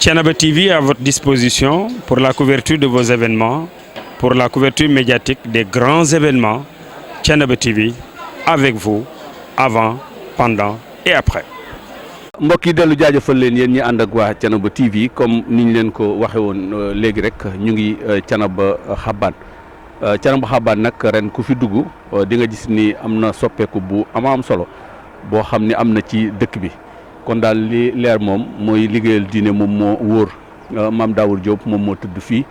Thiénaba TV à votre disposition pour la couverture de vos événements, pour la couverture médiatique des grands événements. Thiénaba TV avec vous avant, pendant et après. mbokk yi dellu jaajëfal leen yéen ñi ànd ak waa Thiénaba TV comme ni ñu leen ko waxe woon léegi rek ñu ngi Thiénaba Xabaan Thiénaba Xabaan nag ren ku fi dugg di nga gis ni am na soppeeku bu am solo boo xam ni am na ci dëkk bi kon daal li leer moom mooy liggéeyal diine moom moo wóor Mame Daour Diop moom moo tudd fii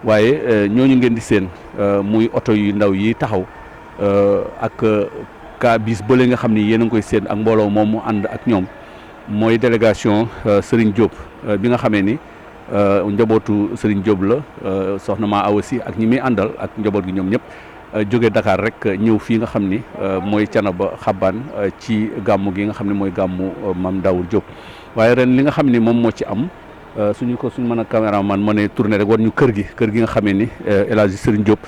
waaye ñooñu ngeen di seen muy oto yu ndaw yi taxaw ak ka bis bële nga xam ni yéen a ngi koy seen ak mbooloo moom mu ànd ak ñoom mooy délégation Serigne Diop bi nga xamee ni njabootu Serigne Diop la soxna maa awa si ak ñi muy àndal ak njaboot gi ñoom ñëpp jóge Dakar rek ñëw fii nga xam ni mooy Thiénaba Xabaan ci gàmmu gi nga xam ne mooy gàmmu Mame Daour Diop waaye ren li nga xam ni moom moo ci am suñu mën a caméraman mën a tourné rek war ñu kër gi nga xamee ni El Hadji Serigne Diop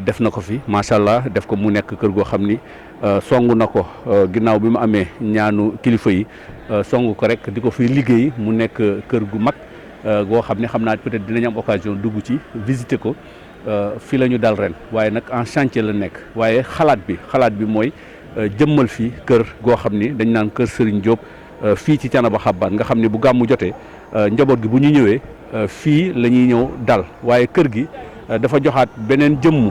def na ko fi macha allah def ko mu nekk kër goo xam ni songu na ko ginnaaw bi mu amee ñaanu kilifa yi songu ko rek di ko fi liggéey mu nekk kër gu mag goo xam ne xam naa peut-être dinañ am occasion dugg ci visiter ko fii la ñu dal ren waaye nag en chantier la nekk waaye xalaat bi mooy jëmmal fii kër goo xam ni dañ naan kër Serigne Diop fii ci Thiénaba Xabaan nga xam ni bu gàmmu jotee njaboot gi bu ñu ñëwee fii la ñuy ñëw dal waaye kër gi dafa joxaat beneen jëmm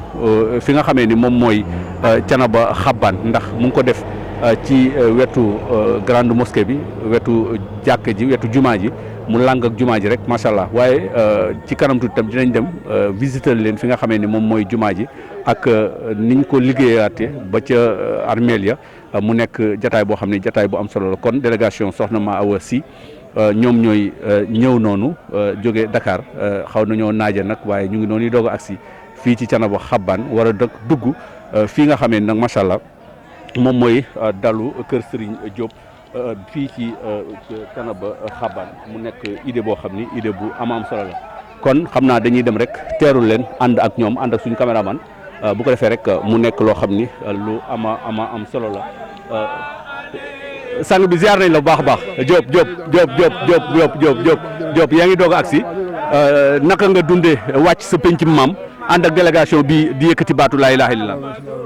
fi nga xamee ni moom mooy Thiénaba Xabaan ndax mu ngi ko def ci wetu grande mosquée bi wetu jàkk ji wetu jumaa ji mu làng ak jumaa ji rek macha allah waaye ci kanam tuuti tam dinañ dem visiter leen fi nga xamee ni moom mooy jumaa ji ak niñ ko liggéeyaate ba ca armeel ya mu nekk jataay boo xam ne jataay bu am solo la kon délégation soxna Ma Awa Si ñoom ñooy ñëw noonu jóge Dakar xaw nañoo naaje nag waaye ñu ngi noonu doog a agsi fii ci Thiénaba Xabaan war a dugg fii nga xamee nag macha allah moom mooy dalu kër Serigne Diop fii ci Thiénaba Xabaan mu nekk idée boo xam ni idée bu am solo la kon xam naa dañuy dem rek teerul leen ànd ak ñoom ànd ak suñu caméraman bu ko defee rek mu nekk loo xam ni lu am solo la. sang bi ziar nañ la bu baax a baax Diop yaa ngi doog a agsi naka nga dundee wàcc sa penc maam ànd ak délégation bi di yëkkati baatu laa ilaaha illallaah.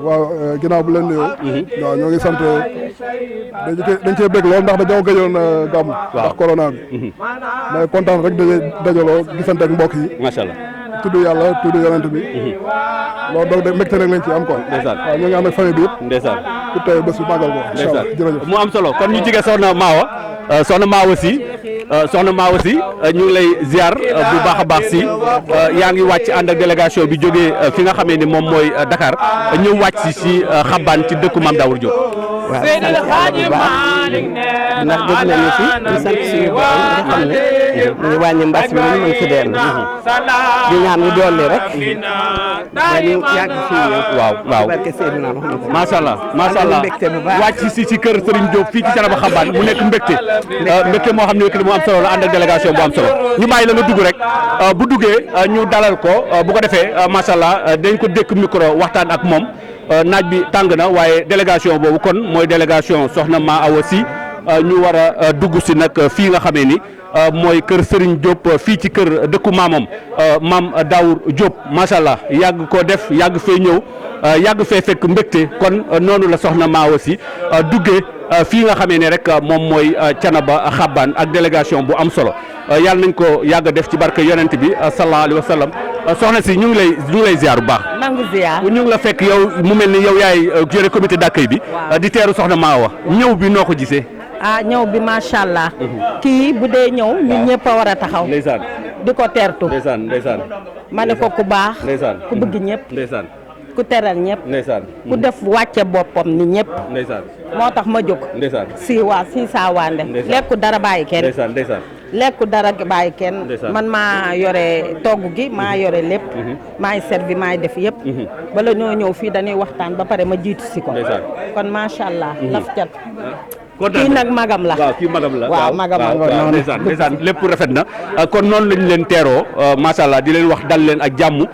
waaw ginnaaw bu leen nuyoo. waaw ñoo ngi sant dañ cee bëgg lool ndax dañoo gëjoon gàmm. ndax corona bi. mais kontaan rek dajaloo gisante ak mbokk yi. macha allah. tudd yàlla tudd yonent bi. loolu donc de mbégte rek lañ ci am quoi. ndeysaan waaw ñoo ngi ànd ak famille bi yëpp. ndeysaan pour tey bés bu màggal ko. incha allah jërëjëf mu am solo kon ñu jige soxna Maawa si ñu ngi lay ziar bu baax a baax si yaa ngi wàcc ànd ak délégation bi jógee fi nga xamee ni moom mooy Dakar ñëw wàcc si Xabaan ci dëkku Mame Daour Diop. waaw sant yàlla bu baax ndax dégg nañu fi di sant suñu borom nga xam ne ñu ngi wàññi mbas mi mën fi dellu di ñaan ñu dolli rek dañu yàgg fii ñëw waaw barke Seydina Muhammad macha allah wàcc si kër Serigne Diop fii ci Thiénaba Xabaan mu nekk mbégte moo xam ne mu am solo la ànd ak délégation bu am solo ñu bàyyi la nga dugg rek bu duggee ñu dalal ko bu ko defee macha allah dañ ko dékk micro waxtaan ak moom naaj bi tàng na waaye délégation boobu kon mooy délégation soxna Ma Awa Si ñu war a dugg si nag fii nga xamee ni mooy kër Serigne Diop fii ci kër dëkku maamam Mame Daour Diop macha allah yàgg koo def yàgg fee ñëw yàgg fee fekk mbégte kon noonu la soxna Ma Awa Si duggee fii nga xamee ne rek moom mooy Thiénaba Xabaan ak délégation bu am solo yàlla nañ ko yàgg def ci barke yonent bi sallallahu alayhi wa sallam soxna si ñu ngi lay ziar bu baax. nangu ziar ñu ngi la fekk yow mu mel ni yow yaay gérer comité d'accueil bi. di teeru soxna Ma Awa ñëw bi noo ko gisee. ñëw bi macha allah. kii bu dee ñëw ñun ñëpp a war a taxaw. ndeysaan di ko teertu. ndeysaan ma ne ko ku baax. ndeysaan ku bëgg ñëpp. ndeysaan ku teral ñëpp. ndeysaan ku def wàcce boppam ni ñëpp. ndeysaan moo tax ma jóg. ndeysaan si saa waande. lekku dara bàyyi kenn. ndeysaan lekku dara bàyyi kenn. man maa yore togg gi maa yore lépp. maay servi maay def yëpp. bala ñoo ñëw fii dañuy waxtaan ba pare ma jiitu si ko. kon macha allah. laf cat. kii nag magam la waaw kii magam la waaw magam la noonu ndeysaan lépp rafet na kon noonu lañ leen teeroo macha allah di leen wax dal leen ak jàmm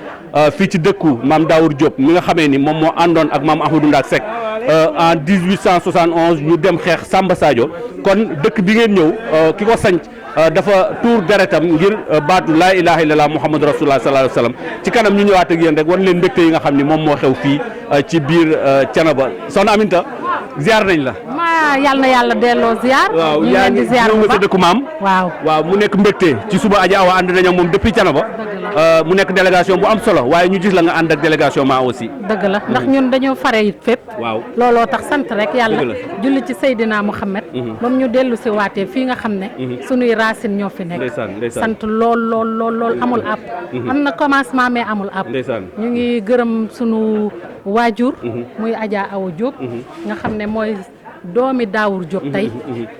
fii ci dëkku Mame Daour Diop mi nga xamee ni moom moo àndoon ak maam Ahmadou Ndak Seck en 1871 ñu dem xeex Samba Sadio kon dëkk bi ngeen ñëw ki ko sanc dafa tuur deretam ngir baatu laa ilaha illallah muhammadu rasulullah sallallahu alayhi wa sallam ci kanam ñu ñëwaat ak yéen rek wan leen mbégte yi nga xam ni moom moo xew fii ci biir Thiénaba soxna Aminta ziar nañ la. yàlla na yàlla delloo ziar. waaw ñu leen di ziar bu baax dëkku maam. waaw mu nekk mbégte ci suba Adja Awa ànd nañ ak moom depuis Thiénaba mu nekk délégation bu am solo waaye ñu gis la nga ànd ak délégation ma aussi. dëgg la ndax ñun dañoo fare it fépp. waaw looloo tax sant rek yàlla. julli ci Seydina Mouhamed. moom ñu dellu si waatee fii nga xam ne. sunuy racine ñoo fi nekk. sant lool amul app. am na commencement mais amul app. ñu ngi gërëm sunu waajur. muy Adja Awa Diop. nga xam ne mooy doomi Daawur Diop tey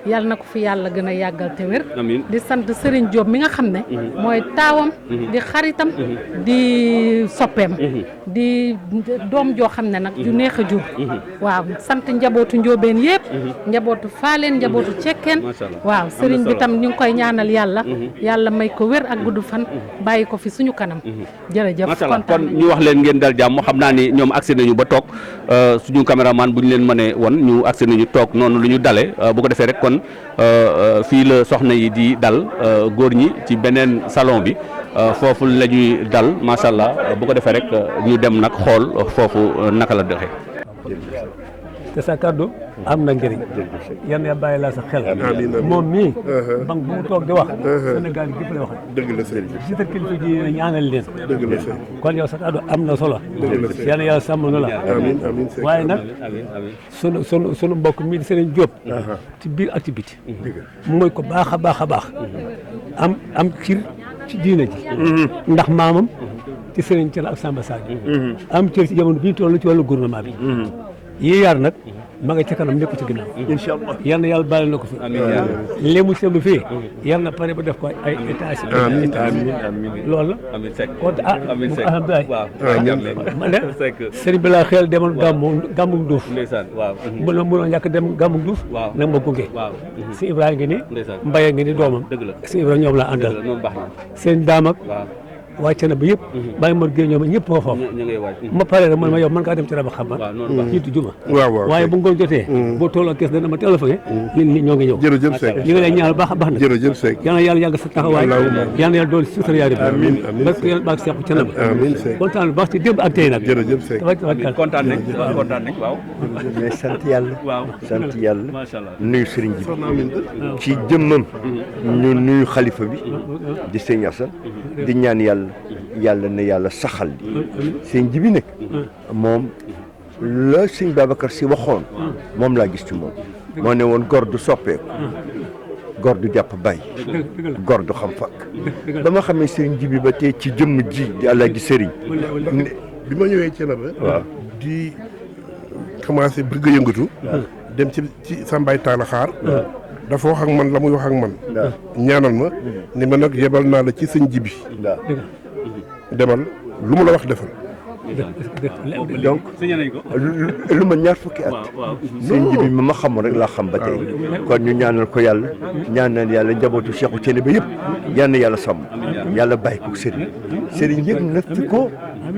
yàlla na ko fi yàlla gën a yàggal te wér di sant Serigne Diop mi nga xam ne mooy taawam di xaritam di soppeem di doom joo xam ne nag ju neex a jur waaw sant njabootu njóobeen yëpp njabootu faaleen njabootu cekkeen waaw Serigne bi tam ñu ngi koy ñaanal yàlla may ko wér ak gudd fan bàyyi ko fi suñu kanam jërëjëf kon ñu wax leen ngeen dal jàmm xam naa ni ñoom agsi nañu ba toog suñu caméraman bu ñu leen mënee won ñu agsi nañu toog noonu lu ñu dale bu ko defee rek kon fii la soxna yi di dal góor ñi ci beneen salon bi foofu la ñuy dal macha allah bu ko defee rek ñu dem nag xool foofu naka la doxee. te sa kàddu am na njëriñ yan ya bàyyi laa sa xel moom mii banque bu mu toog di wax Sénégal gi lay wax dëgg la sëñ si ta kilifa ji ne ñaanal leen dëgg la sëñ kon yow sa kàddu am na solo yal na yàlla sàmm na la waaye nag sunu mbokk mii di Serigne Diop ci biir activité mooy ko baax a baax a baax am cir ci diina ji ndax maamam ci Serigne Thiel ak Samba Sadio am cir ci jamono bi ñu toll ci wàllu gouvernement bi yii yaar nag ma nga ca kanam nekk ci ginnaaw incha allah yal na yàlla bàyyi na ko fi léegi mu seetlu fii yal na pare ba def ko ay états loolu la kon alhamdulilah ma ne sëriñ bi laa xel demoon gàmmu Nduuf mënoo ñàkk dem gàmmu Nduuf nag ma gunge si Ibrahima ngi ni Mbaye ngi ni doomam si Ibrahima ñoom laa àndal seen daam ak waa Thiénaba yëpp bàyyi mor géey ñoom ñëpp nga foofu ma pare rek man ma yow mën ngaa dem ci raba xaban jiitu juma waaye bu ngoon jotee boo tolloo kees dana ma téléphoné nit ñoo ngi ñëw jërëjëf Seck li nga lay ñaanal baax a baax na jërëjëf Seck yal na yàlla yàgg sa taxawaay yal na yàlla doon sutura yaari bi parce que yàlla baax Seexu Thiénaba kontaan baax ci démb ak tey nag jërëjëf Seck kontaan nañ waaw mais sant yàlla nuyu Serigne ji ci jëmmam ñu nuyu xalifa bi di Sëñ Assane di ñaan yàlla na yàlla saxal di sëñ ji bi nag moom la sëñ Babacar Si waxoon moom laa gis ci moom moo ne woon gor du soppeeku gor du jàpp bàyyi gor du xam fakk ba ma xamee sëriñ ji bi ba tey ci jëmm ji di Alaaji Sëriñ bi ma ñëwee Thiénaba waaw di commencé bëgg a yëngatu dem ci Sambay Talla Xaar dafa wax ak man la muy wax ak man ñaanal ma ni ma nag yebal naa la ci sëñ ji bi demal lu mu la wax defal donc lu ma ñaar fukki at sëñ ji bi ma xam rek laa xam ba tey kon ñu ñaanal ko yàlla ñaanal yàlla njabootu Seexu Thiénaba yëpp yal na yàlla sàmm yàlla bàyyi ko sëriñ yëg na fi ko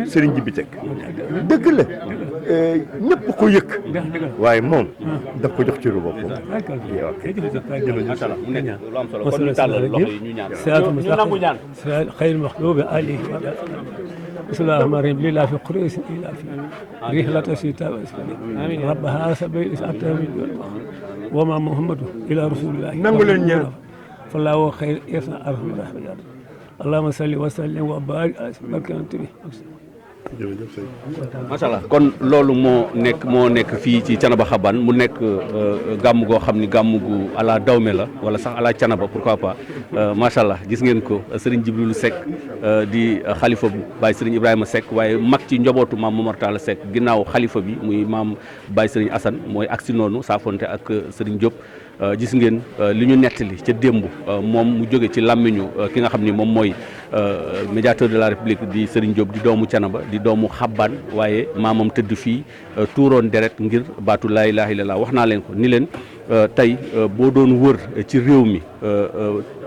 sëriñ ji bi teg dëgg la ñëpp ko yëg waaye moom daf ko jox ci ru boppam macha allah mu nekk lu am solo kon ñu tàllal loxo yi ñu ñaan xayril maxluubi alayhi bismillahi rahmaani rahiim lillaahi fi quraysin ilaa fi rihlata sita rabba haasa bay atami wa ma muhammadu ila rasulillahi nangu leen ñaan fallahu xayr yasna arhamar rahimin allahumma salli wa sallim wa barik ala barkantbi macha allah kon loolu moo nekk fii ci Thiénaba Xabane mu nekk gàmm goo xam ni gàmm gu ala dawme la wala sax ala Thiénaba pourquoi pas macha allah gis ngeen ko Serigne Jibrilu Seck di xalifa bu Baye Serigne Ibrahima Seck waaye mag ci njobootu maam Momar Talla Seck ginnaaw xalifa bi muy maam Baye Serigne Assane mooy agsi noonu saafonte ak Serigne Diop gis ngeen li ñu nettali ca démb moom mu jóge ci làmmiñu ki nga xam ni moom mooy médiateur de la République di Serigne Diop di doomu Thiénaba di doomu Xabane waaye maamam tëdd fii tuuroon deret ngir baatu laa ilaaha illallaah wax naa leen ko ni leen tey boo doon wër ci réew mi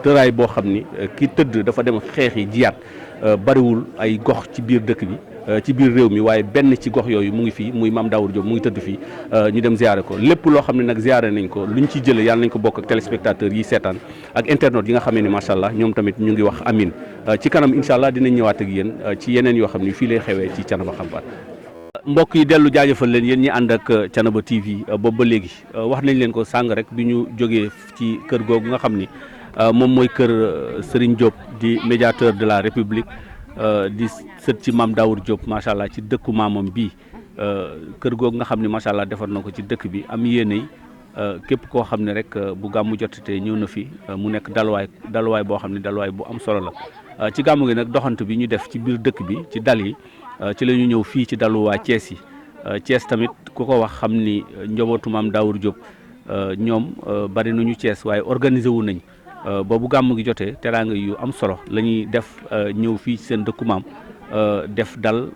tëraay boo xam ni ki tëdd dafa dem xeex yi jiyaat bariwul ay gox ci biir dëkk bi ci biir réew mi waaye benn ci gox yooyu mu ngi fii muy Mame Daour Diop mu ngi tëdd fii ñu dem ziare ko lépp loo xam ne nag ziare nañ ko luñ ci jëlee yàlla nañ ko bokk ak téléspectateurs yi seetaan ak internautes yi nga xamee ni macha allah ñoom tamit ñu ngi wax amin ci kanam incha allah dinañ ñëwaat ak yéen ci yeneen yoo xam ni fii lay xewee ci Thiénaba Habbane. mbokk yi dellu jaajëfal leen yéen ñi ànd ak Thiénaba TV boobu ba léegi wax nañ leen ko sàng rek bi ñu jógee ci kër googu nga xam ni moom mooy kër Serigne Diop di médiateur de la République di sët ci Mame Daour Diop macha allah ci dëkku maamam bii kër googu nga xam ne macha allah defar na ko ci dëkk bi am yéene képp koo xam ne rek bu gàmmu jotatee ñëw na fi mu nekk daluwaay boo xam ne daluwaay bu am solo la ci gàmmu gi nag doxant bi ñu def ci biir dëkk bi ci dal yi ci la ñu ñëw fii ci daluwaay Thiès yi Thiès tamit ku ko wax xam ni njabootu Mame Daour Diop ñoom bari nañu Thiès waaye organisé wu nañ boobu gàmm gi jotee teraanga yu am solo la ñuy def ñëw fii ci seen dëkku maam def dal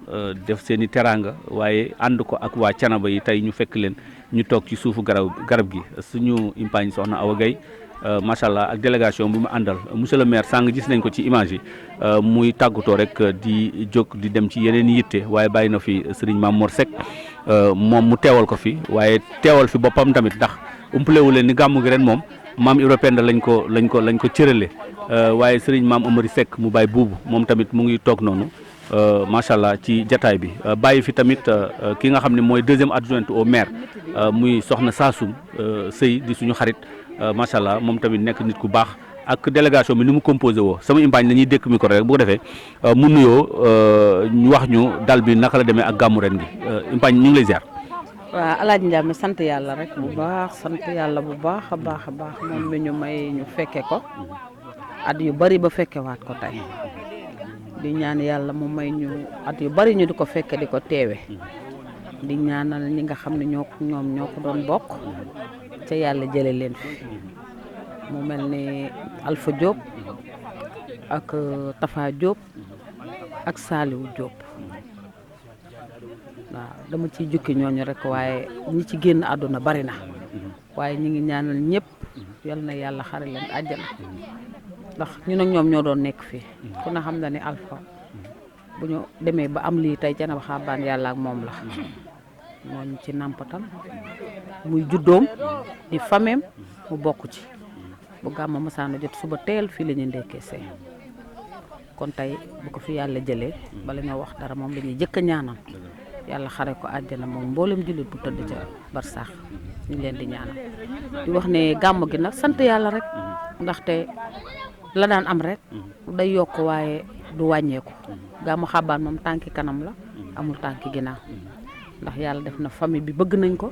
def seen i teraanga waaye ànd ko ak waa Thiénaba yi tey ñu fekk leen ñu toog ci suufu garab gi suñu impaañ soxna Awa Gaye macha allah ak délégation bu mu àndal monsieur le maire sàng gis nañ ko ci image yi muy tàggatoo rek di jóg di dem ci yeneen yitte waaye bàyyi na fi Serigne Mame Mor Seck moom mu teewal ko fi waaye teewal fi boppam tamit ndax umpalewu leen ni gàmmu gi ren moom maam Ibra Penda lañ ko cërale waaye Serigne Mame Amary Seck mu bàyyi buubu moom tamit mu ngi toog noonu macha allah ci jataay bi bàyyi fi tamit ki nga xam ne mooy deuxième adjointe au maire muy soxna Sassoum Sëy di suñu xarit macha allah moom tamit nekk nit ku baax ak délégation bi ni mu composé woo sama impaañ la ñuy dékk micro rek bu ko defee mu nuyoo ñu wax ñu dal bi naka la demee ak gàmmu ren gi impaañ ñu ngi lay ziar. waaw Alaaji Ndiame sant yàlla rek bu baax sant yàlla bu baax a baax a baax moom mi ñu may ñu fekke ko at yu bari ba fekkewaat ko tey di ñaan yàlla mu may ñu at yu bari ñu di ko fekke di ko teewe di ñaanal ñi nga xam ne ñoom ñoo ko doon bokk ca yàlla jële leen fi mu mel ni Alpha Diop ak Tafa Diop ak Saliou Diop waaw dama ciy jukki ñooñu rek waaye ñi ci génn àdduna bari na waaye ñi ngi ñaanal ñëpp yal na yàlla xare leen àjjana ndax ñu nag ñoom ñoo doon nekk fii ku na xam na ni Alpha bu ñu demee ba am lii tey Thiénaba Habbane yàlla ak moom la moo ñu ci nàmpatal muy juddoom di fameem mu bokk ci bu gàmma masaana jot suba teel fii la ñuy ndekkee see kon tey bu ko fi yàlla jëlee bala ñoo wax dara moom la ñuy jëkk a ñaanal yàlla xare ko àjjana moom mboolem jullit bu tëdd ca barsaax ñu leen di ñaanal di wax ne gàmm gi nag sant yàlla rek ndaxte la daan am rek day yokk waaye du wàññeeku Gàmmu Habbane moom tànki kanam la amul tànki ginnaaw ndax yàlla def na famille bi bëgg nañ ko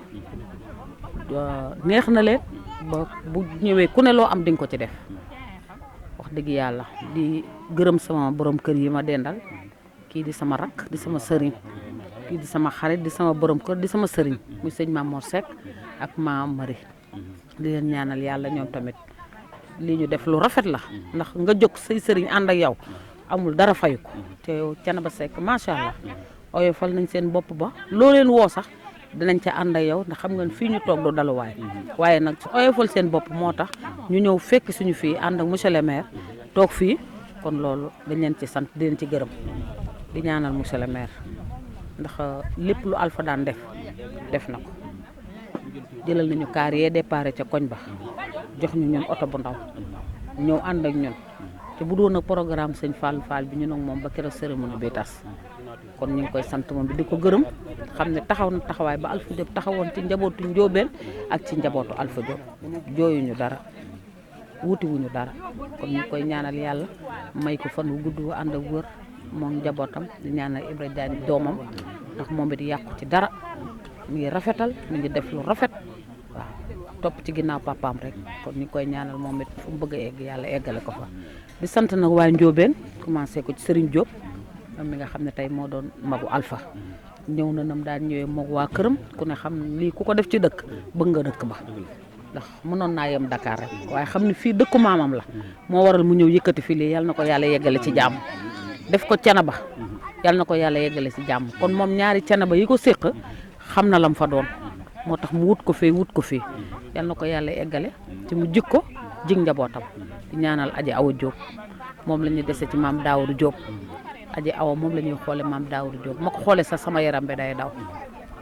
neex na leen ba bu ñëwee ku ne loo am di nga ko ci def wax dëgg yàlla di gërëm sama borom kër yi ma dendal kii di sama rakk di sama sëriñ kii di sama xarit di sama borom kër di sama sëriñ muy sëñ Mame Mor Seck ak Mame Amary di leen ñaanal yàlla ñoom tamit lii ñu def lu rafet la ndax nga jóg say sëriñ ànd ak yow amul dara fayu ko te Thiénaba Seck macha allah oyofal nañ seen bopp ba loo leen woo sax dinañ ca ànd ak yow ndax xam nga fii ñu toog du daluwaay waaye nag su oyofal seen bopp moo tax ñu ñëw fekk suñu fii ànd ak monsieur le maire toog fii kon loolu dañ leen ci sant di leen ci gërëm di ñaanal monsieur le maire ndax lépp lu Alpha daan def na ko jëlal nañu kaar yee déparé ca koñ ba jox ñu ñun oto bu ndaw ñëw ànd ak ñun te bu doon ak programme sëñ Fall Fall bi ñu nag moom ba keroog cérémonie bi tas kon ñu ngi koy sant moom bi di ko gërëm xam ne taxaw na taxawaay ba Alpha Diop taxawoon ci njabootu Njóobeen ak ci njabootu Alpha Diop jooyuñu dara wutiwuñu dara kon ñu koy ñaanal yàlla may ko fan wu gudd wu ànd ak wër moom njabootam di ñaanal Ibra Diagne doomam ndax moom it yàqu ci dara mi ngi rafetal mi ngi def lu rafet waaw topp ci ginnaaw papaam rek kon ñu koy ñaanal moom it fu mu bëgg a egg yàlla eggale ko fa di sant nag waa Njóobeen commencé ko ci Serigne Diop moom mi nga xam ne tey moo doon magu Alpha ñëw na nam daan ñëwee moog waa këram ku ne xam lii ku ko def ci dëkk bëgg nga dëkk ba ndax mënoon naa yem Dakar rek waaye xam ne fii dëkku maamam la moo waral mu ñëw yëkkati fii lii yal na ko yàlla yeggale ci jàmm def ko Thiénaba yal na ko yàlla yeggale ci jàmm kon moom ñaari Thiénaba yi ko séq xam na lam fa doon moo tax mu wut ko fii yal na ko yàlla eggale ci mu jikko jig njabootam di ñaanal aji Awa Diop moom la ñuy dese ci maam Daawudu Diop aji Awa moom la ñuy xoole maam Daawudu Diop ma ko xoolee sax sama yaram bi day daw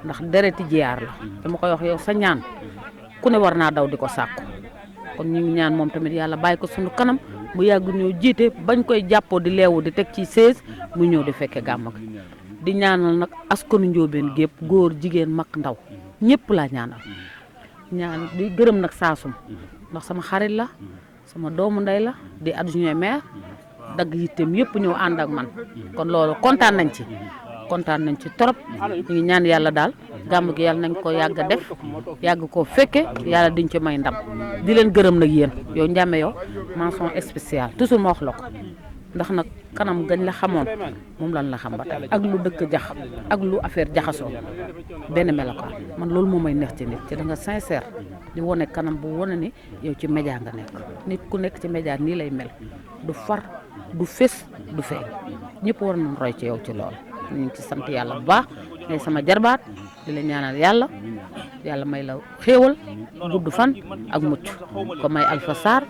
ndax dereti jiyaar la dama koy wax yow sa ñaan ku ne war naa daw di ko sàkku kon ñu ngi ñaan moom tamit yàlla bàyyi ko suñu kanam mu yàgg ñoo jiite bañ koy jàppoo di leewu di teg ci 16 mu ñëw di fekke gàmm gi di ñaanal nag askanu Njóobeen gépp góor jigéen mag ndaw ñëpp laa ñaanal di gërëm nag saasum ndax sama xarit la sama doomu ndey la di adjoint maire dagg yitteem yëpp ñëw ànd ak man kon loolu kontaan nañ ci trop ñu ngi ñaan yàlla daal gàmm gi yàlla nañ ko yàgg def yàgg koo fekke yàlla diñ ci may ndam di leen gërëm nag yéen yow Ndiamé yow mention spéciale toujours ma wax la ko ndax nag kanam gañ la xamoon moom lan la xam ba tey ak lu dëkk jax ak lu affaire jaxasoo benn melokaan man loolu moo may neex ci nit ci da nga sincère di wone kanam bu wone ni yow ci média nga nekk nit ku nekk ci média nii lay mel du far du fés du feeñ ñëpp war nañ roy ci yow ci loolu ñu ngi ci sant yàlla bu baax ngay sama jarbaat di la ñaanal yàlla may la xéewal gudd fan ak mucc ko may Alpha Sarr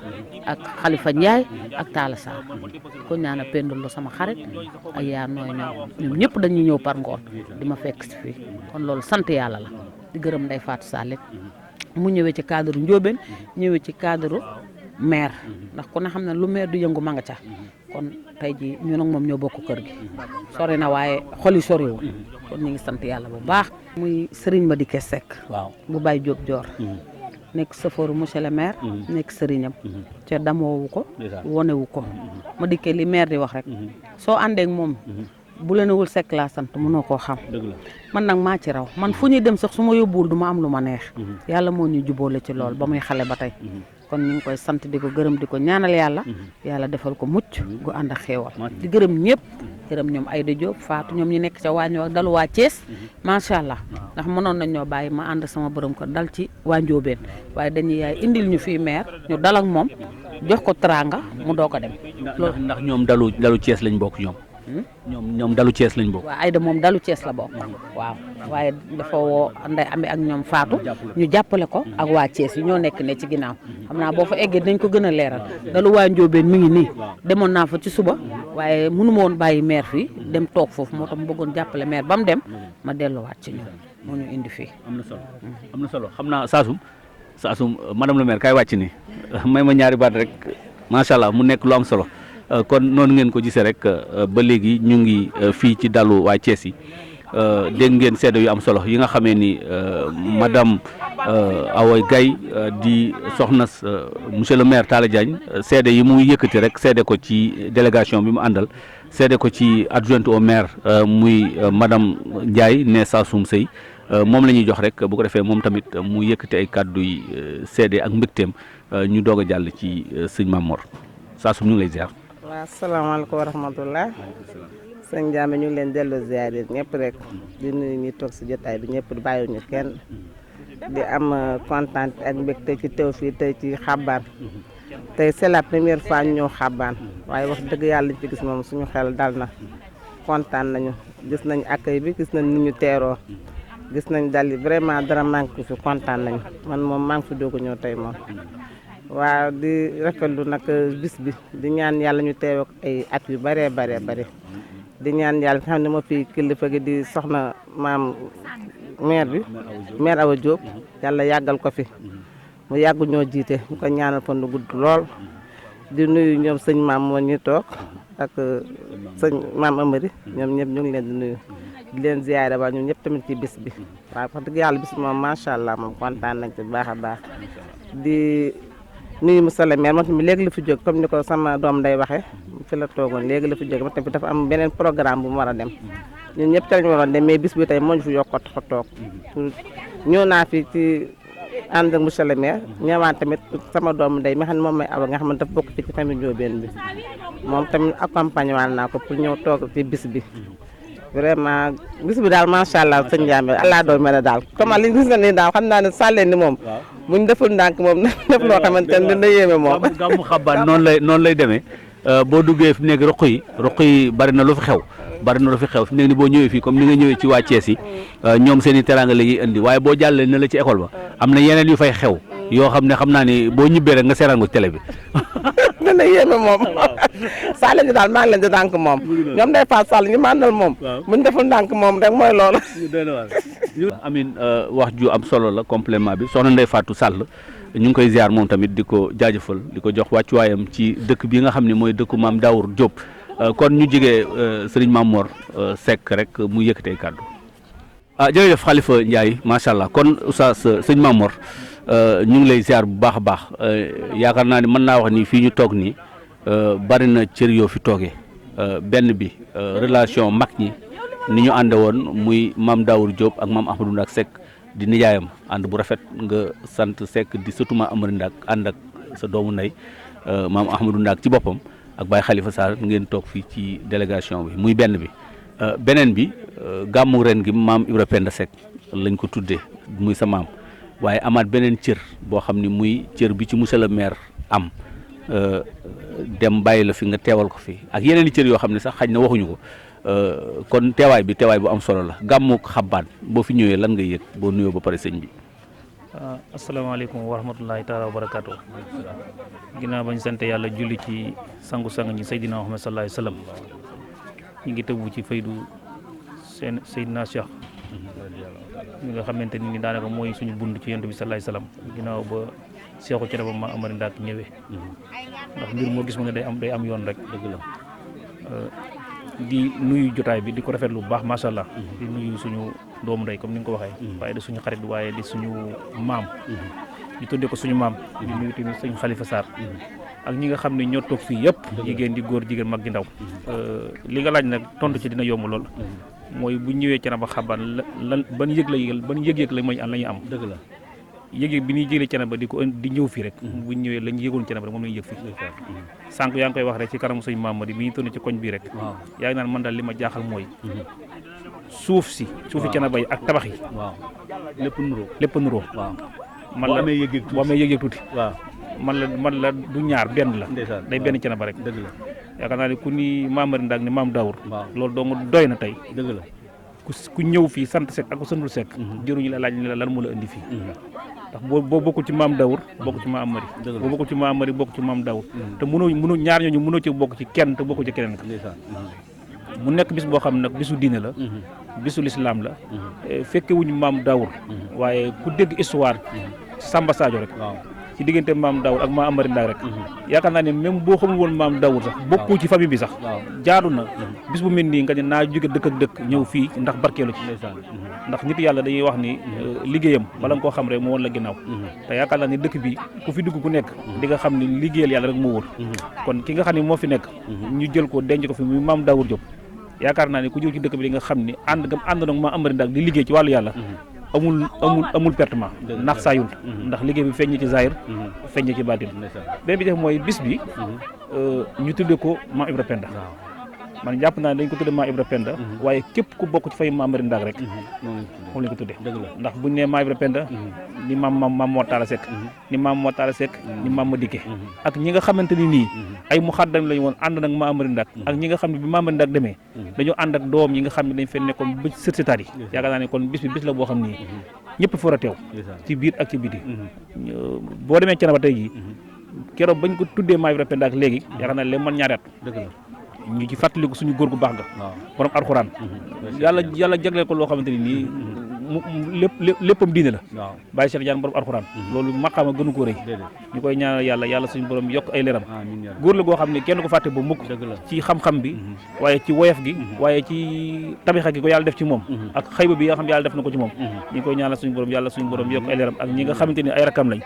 ak Khalifa Ndiaye ak Talla Sarr ko ñaanal pendul la sama xarit ak yaa nooy ñoom ñëpp dañuy ñëw par ngoon di ma fekk si fii kon loolu sant yàlla la di gërëm Ndeye Fatou Sallet mu ñëwee ci cadre Njóobeen ñëwee ci cadre maire ndax ku ne xam ne lu maire du yëngu ma nga ca kon tey ji ñu nag moom ñoo bokk kër gi sori na waaye xol yi soriwul kon ñu ngi sant yàlla bu baax muy Serigne Madické Seck waaw bu Baye Diop Dior nekk safooru monsieur le maire nekk sëriñam ca damoowu ko wonewu ko Madické li maire di wax rek soo àndeek moom bu la newul Seck laa sant mënoo koo xam man nag maa ci raw man fu ñuy dem sax su ma yóbbuwul du ma am lu ma neex yàlla moo ñu jubóole ci lool ba muy xale ba tey kon ñu ngi koy sant di ko gërëm di ko ñaanal yàlla defal ko mucc gu ànd ak xéewal di gërëm ñëpp gërëm ñoom Aïda Diop Fatou ñoom ñi nekk ca waañoo ak dalu waa Thiès macha allah ndax mënoon nañ ñoo bàyyi ma ànd sama borom ko dal ci waa Njóobeen waaye dañuy yaay indil ñu fii maire ñu dal ak moom jox ko teraanga mu doo ko dem loolu ndax ñoom dalu Thiès lañ bokk ñoom dalu Thiès lañ bokk. waaw Aïda moom dalu Thiès la bokk waaw waaye dafa woo Ndeye Amy ak ñoom Fatou ñu jàppale ko ak waa Thiès yi ñoo nekk ne ci ginnaaw xam naa boo fa eggee dinañ ko gën a leeral dalu waa Njóobeen mi ngi nii demoon naa fa ci suba waaye mënu ma woon bàyyi maire fii dem toog foofu moo tax mu bëggoon jàppale maire ba mu dem ma delluwaat ci ñoom moo ñu indi fii. am na solo xam naa Saasum madame le maire kaay wàcc ni may ma ñaari baat rek macha allah mu nekk lu am solo. kon noonu ngeen ko gisee rek ba léegi ñu ngi fii ci dalu waa Thiès yi dégg ngeen seede yu am solo yi nga xamee ni madame Awa Gaye di soxna monsieur le maire Talla Diagne seede yi muy yëkkati rek seede ko ci délégation bi mu àndal seede ko ci adjointe au maire muy madame Ndiaye ne Sassoum Sey moom la ñuy jox rek bu ko defee moom tamit mu yëkkati ay kàddu yi seede ak mbégteem ñu doog a jàll ci sëñ Mamor Sassoum ñu ngi lay ziar. waaw asalaamaaleykum wa rahmatullah sëñ Ndiamé ñu ngi leen delloo ziar yi ñëpp rek di nuyu ñi toog si jotaay bi ñëpp di bàyyiwuñu kenn di am kontaan ak mbégte ci teew fii tey ci Xabaan tey c'est la première fois ñu ñëw Xabaan waaye wax dëgg yàlla ci gis moom suñu xel dal na kontaan nañu gis nañ accueil bi gis nañ ni ñu teeroo gis nañ dal yi vraiment dara manqué fi kontaan nañu man moom maa ngi fi doog a ñëw tey moom. waaw di rafetlu nag bis bi di ñaan yàlla ñu teew ak ay at yu bëree bëri di ñaan yàlla xam ne ma fi kilifa gi di soxna maam maire Awa Diop yàlla yàggal ko fi mu yàggu ñoo jiite ñu ko ñaanal fan lu gudd lool di nuyu ñoom sëñ maam moo ñu toog ak sëñ maam Amari ñoom ñëpp ñu ngi leen di nuyu di leen ziyaare ba ñun ñëpp tamit ci bis bi waaw wax dëgg yàlla bis bi moom macha allah moom kontaan nañ ci bu baax a baax di nuyu monsieur le maire moom tamit léegi la fi jóg comme ni ko sama doom day waxee fi la toogoon léegi la fi jóg moom tamit dafa am beneen programme bu mu war a dem ñun ñëpp te lañu waroon dem mais bis bi tey moo ñu fi yokk fa toog ñëw naa fi ci ànd ak monsieur le maire ñëwaat tamit sama doom day mi xam ne moom may awa nga xam ne dafa bokk fi ci famille Njóobeen bi moom tamit accompagné waat naa ko pour ñëw toog ci bis bi vraiment bis bi daal macha allah sëñ Ndiamé allah doo mel daal comme li gis nga ni daal xam naa ne sàlleen ni moom buñ deful ndànk moom def loo xamante ne dina yéeme moom. gàmmu Xabaan noonu lay demee boo duggee fi nekk ruq yi bari na lu fi xew bari na lu fi xew fi mu nekk ni boo ñëwee fii comme ni nga ñëwee ci waa Thiès yi ñoom seen i teraanga la ñuy indi waaye boo jàllee ne la ci école ba am na yeneen yu fay xew yoo xam ne xam naa ni boo ñibbee rek nga seeraan ko ci télé bi. dana yéeme moom Sall ñu daal maa ngi leen di ndànk moom ñoom day Fatou Sall ñu màndal moom buñ deful ndànk moom rek mooy loolu. Amin wax ju am solo la complément bi soxna Ndeye Fatou Sall ñu ngi koy ziar moom tamit di ko jaajëfal di ko jox wàccuwaayam ci dëkk bi nga xam ne mooy dëkku maam Daour Diop kon ñu jigee sëriñ Mame Mor Seck rek mu yëkkatee kàddu. Jërëjëf Khalifa Ndiaye macha allah kon oustaz sëñ Mame Mor ñu ngi lay ziar bu baax a baax yaakaar naa ne mën naa wax ni fii ñu toog nii bari na cër yoo fi toogee benn bi relation mag ñi ni ñu ànde woon muy maam Daour Diop ak maam Ahmadou Ndak Seck di nijaayam ànd bu rafet nga sant Seck di sëtu maam Amary Ndak ànd ak sa doomu ndey maam Ahmadou Ndak ci boppam ak Baye Khalifa Sarr ngeen toog fii ci délégation bi muy benn bi beneen bi gàmmu ren gi maam Ibra Penda Seck lañ ko tuddee muy sa maam waaye amaat beneen cër boo xam ni muy cër bi ci monsieur le maire am dem bàyyi la fi nga teewal ko fi ak yeneen i cër yoo xam ne sax xaj na waxuñu ko kon teewaay bi teewaay bu am solo la gàmmuk Xabaan boo fi ñëwee lan nga yëg boo nuyoo ba pare sëñ bi. asalaamaaleykum wa rahmatulahi taala wa barakaatu. ginnaaw bañ sant yàlla julli ci sangu-sang ñi Seydina Muhammad sallallahu alayhi wa sallam ñu ngi tëbbu ci faydu seen Seydina Cheikh mi nga xamante ni daanaka mooy suñu bund ci yonent bi sallallahu alayhi wa sallam ginnaaw ba Seexu Thiénaba ma Amary Ndak ñëwee ndax mbir moo gis mu ne day am yoon rek. dëgg la di nuyu jotaay bi di ko rafetlu bu baax macha allah. di nuyu suñu doomu ndey comme ni nga ko waxee. waaye di suñu xarit waaye di suñu maam. di tuddee ko suñu maam. di nuyu tamit suñu Khalifa Sarr. ak ñi nga xam ne ñoo toog fii yëpp. jigéen di góor jigéen mag gi ndaw. li nga laaj nag tontu ci dina yomb lool. mooy bu ñëwee Thiénaba Xabaan lan ban yëg-yëg la mooy la ñuy am. dëgg la yëg-yëg bi ñuy jëlee Thiénaba di ko di ñëw fii rek. bu ñu ñëwee la ñu yëgoon Thiénaba rek moom la ñu yëg fii. sànq yaa ngi koy wax rek ci kanamu sëñ Mamadi bi ñu tourné ci koñ bii rek. yaa ngi naan man daal li ma jaaxal mooy. suufi Thiénaba yi ak tabax yi. lépp nuroo. man la boo amee yëg-yëg tuuti. man la du ñaar benn la. day benn Thiénaba rek. dëgg la yaakaar naa ne ku ni Maam Amary Ndak ni Maam Daour. loolu dong doy na tey. dëgg la ku ñëw fii sant Seck ak ku santul Seck. jëruñu la laaj ne la lan moo la indi fii. ndax boo bokkul ci Maam Daour bokk ci Maam Amary. boo bokkul ci Maam Amary bokk ci Maam Daour. te mënoo ñaar ñooñu mënoo ci bokk ci kenn te bokku ci keneen ka. mu nekk bis boo xam ne nag bisu diine la. bisu lislaam la. fekke wuñu Maam Daour. waaye ku dégg histoire Samba Sadio rek. ci diggante Maam Daour ak Maam Amary Ndak rek. yaakaar naa ne même boo xamul woon Maam Daour sax bokku ci famille bi sax. jaadu na bis bu mel nii nga ne naa jóge dëkk ak dëkk ñëw fii ndax barkeelu ci. ndax nit yàlla dañuy wax ni liggéeyam bala nga koo xam rek mu woon la ginnaaw. te yaakaar naa ne dëkk bi ku fi dugg ku nekk di nga xam ni liggéeyal yàlla rek moo wóor. kon ki nga xam ne moo fi nekk ñu jël ko denc ko fi muy Maam Daour Diop yaakaar naa ne ku ñëw ci dëkk bi di nga xam ni ànd nag Maam Amary Ndak di liggéey ci wàllu yàlla amul pertement ndax saayul ndax liggéey bi feeñ ci zahir feeñ ci baatin benn bi def mooy bis bi ñu tudde ko Maam Ibra Penda man jàpp naa ne dañ ko tudde Maam Ibra Penda waaye képp ku bokk ci fay Maam Amary Ndak rek moom lañ ko tudde ndax buñ ne Maam Ibra Penda ni maam Mor Talla Seck ni Maam Mor Talla Seck ni Maam Madické ak ñi nga xamante ni nii ay muxaddam lañu woon ànd nag Maam Amary Ndak ak ñi nga xam ne bi Maam Amary Ndak demee dañoo ànd ak doom yi nga xam ne dañ fee nekkoon ba sët sëtaat yi yaakaar naa ne kon bis bi bis la boo xam ni ñëpp fa war a teew ci biir ak ci biti boo demee Thiénaba tey jii keroog bañ ko tuddee Maam Ibra Penda ak léegi yaakaar naa leen man ñaari at ñu ci fàttaliku suñu góor gu baax ga borom alxuraan yàlla jagleel ko loo xamante ni nii léppam diine la bàyyi Cheikh Diagne borom alxuraan loolu maqaama gënu ko rëy ñu koy ñaanal yàlla suñu borom yokk ay leeram góor la goo xam ne kenn ko fàtte ba mukk ci xam-xam bi waaye ci woyof gi waaye ci tabixa gi ko yàlla def ci moom ak xayba bi nga xam yàlla def na ko ci moom ñu koy ñaanal suñu borom yokk ay leeram ak ñi nga xamante ni ay rakam lañ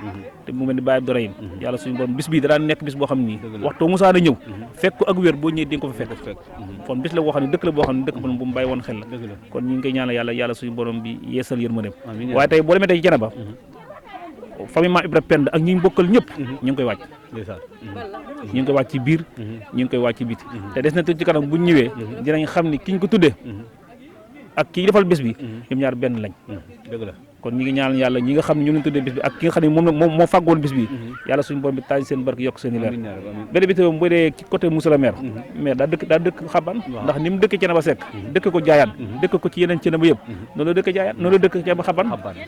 te mu mel ni Baye Abdourahim yàlla suñu borom bis bii da daan nekk bis boo xam ne nii waxtu musaana ñëw fekk ko ak wér boo ñëwee di nga ko fa fekk kon bis la boo xam ne dëkk la boo xam ne dëkk bu mu bàyyi woon xel la kon ñu ngi koy ñaanal yàlla suñu borom bi yeesal yërmandeem waaye tey boo demee tey ci Thiénaba famille Maam Ibra Penda ak ñi bokkal ñëpp ñu ngi koy wàcc ñu ngi koy wàcc ci biir ñu ngi koy wàcc ci biti te des na ci kanam bu ñu ñëwee dinañ xam ni ki ñu ko tuddee ak kii defal bés bi ñoom ñaar benn lañ kon ñi ngi ñaan yàlla ñi nga xam ne ñu leen tuddee bis bi ak ki nga xam ne moom moo fàggoon bis bi yàlla suñu borom bi taaj seen barke yokk seen i leer beneen bi tamit bu dee ci côté monsieur le maire maire daa dëkk xaban ndax ni mu dëkk Thiénaba Seck dëkk ko Jaayaan dëkk ko ci yeneen Thiénaba yëpp noonu la dëkk Jaayaan noonu la dëkk Thiénaba xaban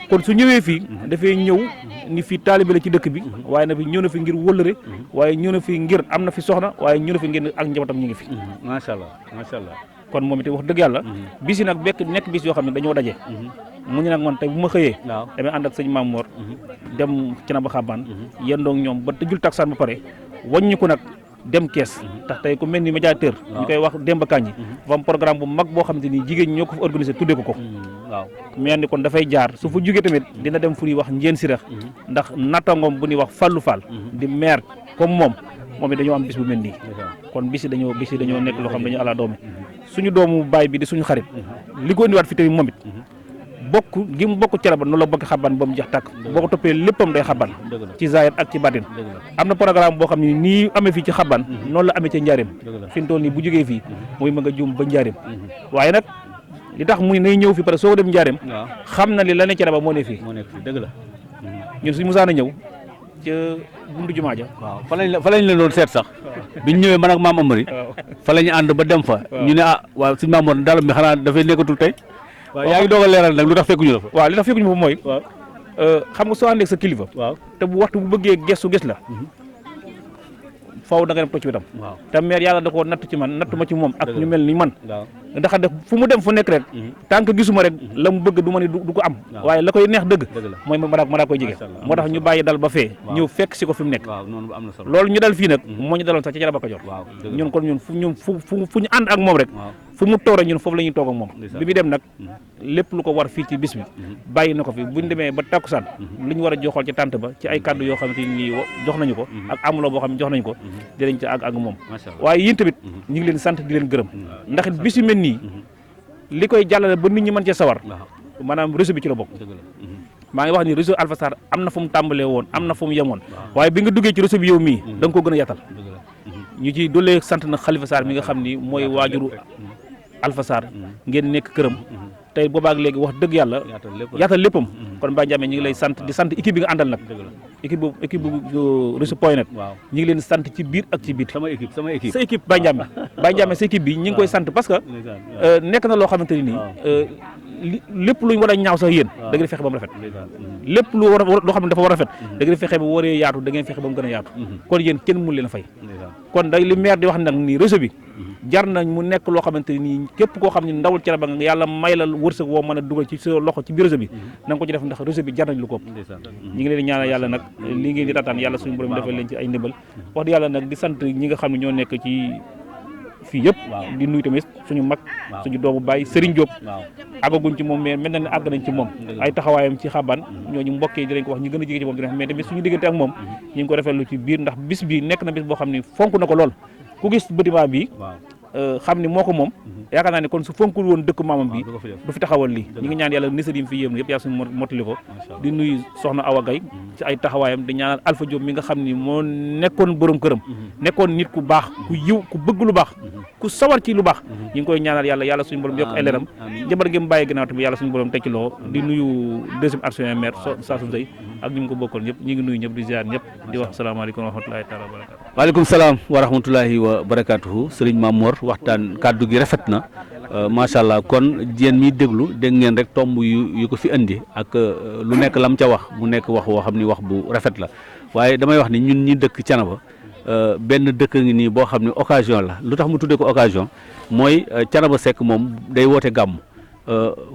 kon su ñëwee fii dafay ñëw ni fii taalibe la ci dëkk bi waaye na fi ñëw na fi ngir wëllëre waaye ñëw na fi ngir am na fi soxna waaye ñëw na fi ngir ak njabootam ñu ngi fi macha allah kon moom it wax dëgg yàlla bis yi nag nekk bis yoo xam ne dañoo daje mu ñu nag man tey bu ma xëyee damay ànd ak sëñ Maam Mor dem Thiénaba xaban yendoog ñoom ba tëjul taksaan ba pare wàññi ko nag dem kees tax tey ku mel ni médiateur ñu koy wax Demba Kandji dafa am programme bu mag boo xamante ni jigéen ñi ñoo ko fa organisé tuddee ko waaw mais ni kon dafay jaar su fa jógee tamit dina dem fu ñuy wax njeen si rex ndax nattangoom bu ñuy wax Fallou Fall di maire comme moom it dañoo am bis bu mel nii kon bis yi dañoo nekk loo xam dañu ala doomi suñu doomu baay bi di suñu xarit li ko indiwaat fi tamit moom it bokk gi mu bokk Thiénaba noonu la bokk xaban ba mu jeex tàkk boo ko toppee léppam day xaban ci zaahir ak ci baatin am na programme boo xam ne nii amee fii ci xaban noonu la amee ca njaareem fi mu toll nii bu jógee fii muy ma nga jum ba njaareem waaye nag li tax mu ne nay ñëw fi pare soo ko dem njaareem xam na li la ne Thiénaba moo ne fii dëgg la ñun suñu musaana ñëw ca buntu jumaa ja waaw fa lañ leen doon seet sax biñ ñëwee man ak maam Amari fa la ñu ànd ba dem fa ñu ne waaw suñu Maam Mor daal mi xanaa dafay nekkatul tey waaw yaa ngi doog a leeral nag lu tax fekkuñu la fa waaw li tax fekkuñu fa mooy xam nga soo àndee sa kilifa te bu waxtu bu bëggee gestu gis la faaw da nga dem toog ci wetam te maire yàlla da koo natt ci man nattu ma ci moom ak ñu mel ni man ndax fu mu dem fu nekk rek tant que gisuma rek la mu bëgg du ma ne du ko am waaye la koy neex dëgg mooy ma daa koy jege moo tax ñu bàyyi dal ba fee ñëw fekk si ko fi mu nekk loolu ñu dal fii nag moo ñu daloon sax ci Thiénaba Kajoor ñun kon ñun fu ñu ànd ak moom rek fu mu toog rek ñun foofu la ñuy toog ak moom bi mu dem nag lépp lu ko war fii ci bis bi bàyyi na ko fi buñ demee ba takkusaan lu ñu war a joxool ci tànt ba ci ay kàddu yoo xamante ni jox nañu ko ak amuloo boo xam ne jox nañu ko dinañ ci ak moom waaye yéen tamit ñu ngi leen sant di leen gërëm ndax bis yu mel nii li koy jàllale ba nit ñi mën cee sawar maanaam réseau bi ci la bokk maa ngi wax ni réseau Alpha Sarr am na fu mu tàmbalee woon am na fu mu yemoon waaye bi nga duggee ci réseau bi yow mii da nga ko gën a yatal ñu ci doolee sant na Khalifa Sarr mi nga xam ni mooy waajuru Alpha Sarr ngeen nekk këram tey boobaak léegi wax dëgg yàlla yaatal léppam kon Baye Ndiame ñu ngi lay sant di sant équipe bi nga àndal nag équipe bu Réseau Point Net ñu ngi leen sant ci biir ak ci biir sa équipe Baye Ndiame sa équipe bi ñu ngi koy sant parce que nekk na loo xamante ni nii lépp luñ war a ñaaw sax yéen da ngeen fexe ba mu rafet lépp lu war loo xam ne dafa war a rafet da ngeen fexe ba waree yaatu da ngeen fexe ba mu gën a yaatu kon yéen kenn mun leen a fay kon day li maire di wax nag nii réseau bi jar nañ mu nekk loo xamante nii képp koo xam ne ndawul Thiénaba nga yàlla may la wërsëg woo mën a dugal ci sa loxo ci biir réseau bi na nga ko ci def ndax réseau bi jar nañ lu ko ñi ngi leen di ñaanal yàlla nag lii ngeen di tataan yàlla suñu borom defal leen ci ay ndimbal wax di yàlla nag di sant ñi nga xam ne ñoo nekk ci fii yëpp di nuyu tamit suñu mag suñu doomu baay Serigne Diop àggaguñ ci moom mais mel na ne àgg nañ ci moom ay taxawaayam ci xaban ñooñu mbokk yi dinañ ko wax ñu gën a jege ci moom dinañ mais tamit suñu diggante ak moom ñu ngi ko rafetlu ci biir ndax bis bi nekk na bis boo xam ne fonk na ko lool ku gis bâtiment bi xam ni moo ko moom yaakaar naa ne kon su fonkul woon dëkk maamam bi du fi taxawal lii ñi ngi ñaan yàlla nisar yi mu fi yéem yëpp yàlla suñu mottali ko di nuyu soxna Awa Gaye ci ay taxawaayam di ñaanal Alpha Diop mi nga xam ni moo nekkoon borom këram nekkoon nit ku baax ku yiw ku bëgg lu baax ku sawar ci lu baax ñi ngi koy ñaanal yàlla suñu borom yokk ay leeram jabar gi mu bàyyi ginnaaw tamit yàlla suñu borom teg ci loxo di nuyu deuxième actionnaire maire Sassou Seye ak ñi mu ko bokkoon ñëpp ñi ngi nuyu ñëpp di ziar ñëpp di wax salaamaaleykum wa rahmatulahi taala wa barakatuh waaleykum salaam wa rahmatulahi wa barakatuhu Serigne Mame Mor waxtaan kàddu gi rafet na macha allah kon yéen miy déglu dégg ngeen rek tomb yu ko fi indi ak lu nekk lam ca wax mu nekk wax woo xam ni wax bu rafet la waaye damay wax ni ñun ñi dëkk Thiénaba benn dëkk ngi nii boo xam ne occasion la lu tax mu tuddee ko occasion mooy Thiénaba Seck moom day woote gàmm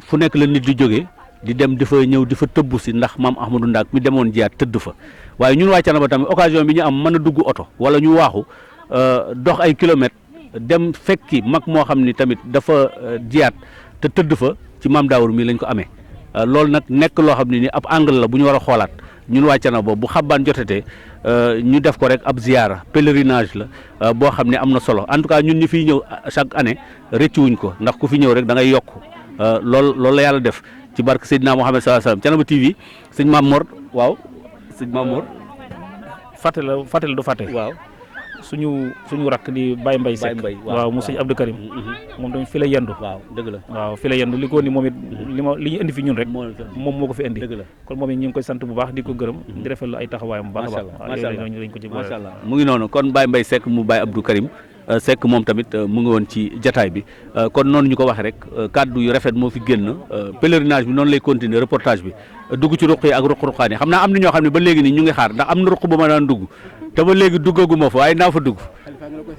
fu nekk la nit di jógee di dem di fa ñëw di fa tëbb si ndax maam Ahmadou Ndak mi demoon jiyaat tëdd fa waaye ñun waa Thiénaba tamit occasion bi ñu am mën a dugg oto wala ñu waaxu dox ay kilomètres dem fekki mag moo xam ni tamit dafa jiyaat te tëdd fa ci maam Daawur mi lañ ko amee loolu nag nekk loo xam ne ni ab angle la bu ñu war a xoolaat ñun waa Thiénaba bu xabbaan jotatee ñu def ko rek ab ziyaara pèlerinage la boo xam ne am na solo en tout cas ñun ñi fiy ñëw chaque année rëccuwuñ ko ndax ku fi ñëw rek da ngay yokk loolu la yàlla def ci barke Seydina Mouhamed sallallahu alayhi wasallam Thiénaba TV sëñ Mame Mor waaw sëñ Mame Mor fàtte la du fàtte waaw suñu rakk di Baye Mbaye Seck waaw mu sëñ Abdou Karim moom tamit fi la yendu waaw dëgg la waaw fi la yendu li ko ni moom it li ñu indi fi ñun rek moom moo ko fi indi kon moom it ñu ngi koy sant bu baax di ko gërëm di rafetlu ay taxawaayam bu baax a baax lañ ko ci macha allah mu ngi noonu kon Baye Mbaye Seck mu Baye Abdou Karim Seck moom tamit mu ngi woon ci jataay bi kon noonu ñu ko waxee rek kaddu yu rafet moo fi génn pèlerinage bi noonu lay continuer reportage bi dugg ci ruq yi ak ruq-ruqaan yi xam naa am na ñoo xam ne ba léegi nii ñu ngi xaar ndax am na ruq ba ma daan dugg te ba léegi duggaguma fa waaye naa fa dugg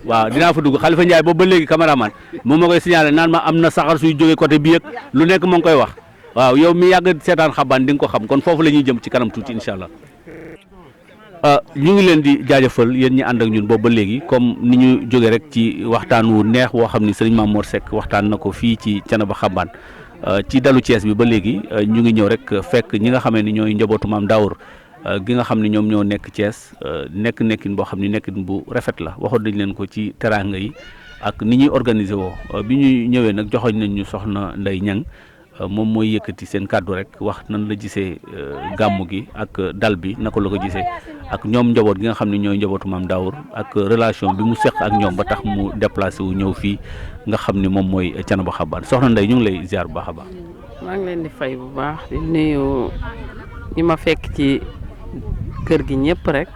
waaw dinaa fa dugg Khalifa Ndiaye boobu ba léegi caméraman moom ma koy signalé naan ma am na saxar suy jógee côté bii ak lu nekk moo ngi koy wax waaw yow mi yàgg seetaan Xabaan di nga ko xam kon foofu la ñuy jëm ci kanam tuuti incha allah. ñu ngi leen di jaajëfal yéen ñi ànd ak ñun boobu ba léegi comme ni ñu jógee rek ci waxtaan wu neex woo xam ni sëriñ Mame Mor Seck waxtaan na ko fii ci Thiénaba Xabaan ci dalu Thiès bi ba léegi ñu ngi ñëw rek fekk ñi nga xamee ni ñooy njabootu Maam Daawur gi nga xam ne ñoom ñoo nekk Thiès nekkin boo xam ne nekkin bu rafet la waxoon nañ leen ko ci teraanga yi ak ni ñuy organiser woo bi ñuy ñëwee nag joxoñ nañ ñu soxna Ndey Ñang moom mooy yëkkati seen kàddu rek wax nan la gisee gàmmu gi ak dal bi naka la ko gisee ak ñoom njaboot gi nga xam ne ñooy njabootu Maam Daawur ak relation bi mu seq ak ñoom ba tax mu déplacé wu ñëw fii nga xam ne moom mooy Thiénaba Xabaan soxna Ndey ñu ngi lay ziar bu baax a baax. maa ngi leen di fay bu baax di nuyu ñi ma fekk ci kër gi ñëpp rek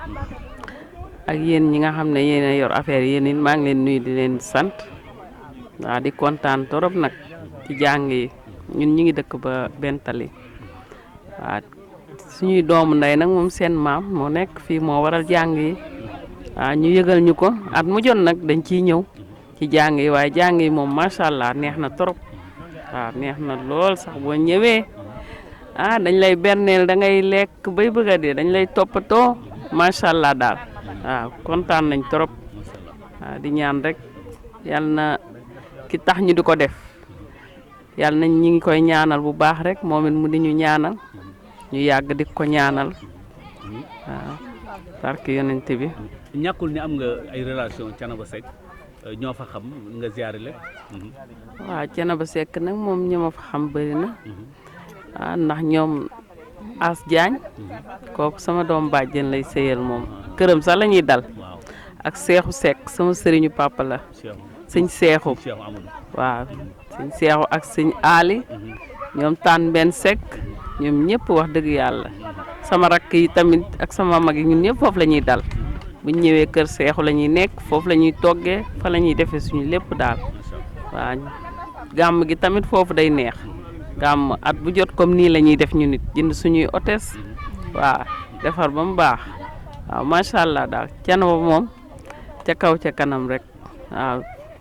ak yéen ñi nga xam ne yéen a yor affaire yéen it maa ngi leen nuyu di leen sant waaw di kontaan torop nag ci jàng yi ñun ñi ngi dëkk ba Bentali waaw suñuy doomu ndey nag moom seen maam moo nekk fii moo waral jàng yi waaw ñu yëgal ñu ko at mu jot nag dañ ciy ñëw ci jàng yi waaye jàng yi moom macha allah neex na torop waaw neex na lool sax boo ñëwee dañ lay berneel da ngay lekk bay bëgg a dee dañ lay toppatoo macha allah daal waaw kontaan nañ trop waaw di ñaan rek yal na ki tax ñu di ko def yal nañ ñi ngi koy ñaanal bu baax rek moom it mu di ñu ñaanal ñu yàgg di ko ñaanal waaw barke yonent bi. ñàkkul ni am nga ay relation Thiénaba Seck ñoo fa xam nga ziare lépp. waaw Thiénaba Seck nag moom ñi ma fa xam bëri na. ndax ñoom As Diagne kooku sama doom bàjjen lay sëyal moom këram sax la ñuy dal ak Seexu Seck sama sëriñu papa la sëñ Seexu waaw sëñ Seexu ak sëñ Ali ñoom taan benn Seck ñoom ñëpp wax dëgg yàlla sama rakk yi tamit ak sama mag yi ñun ñëpp foofu la ñuy dal buñ ñëwee kër Seexu la ñuy nekk foofu la ñuy toggee fa la ñuy defee suñu lépp daal waaw gàmm gi tamit foofu day neex gàmm at bu jot comme nii la ñuy def ñu nit jënd suñuy hôtesse waaw defar ba mu baax waaw macha allah daal Thiénaba moom ca kaw ca kanam rek waaw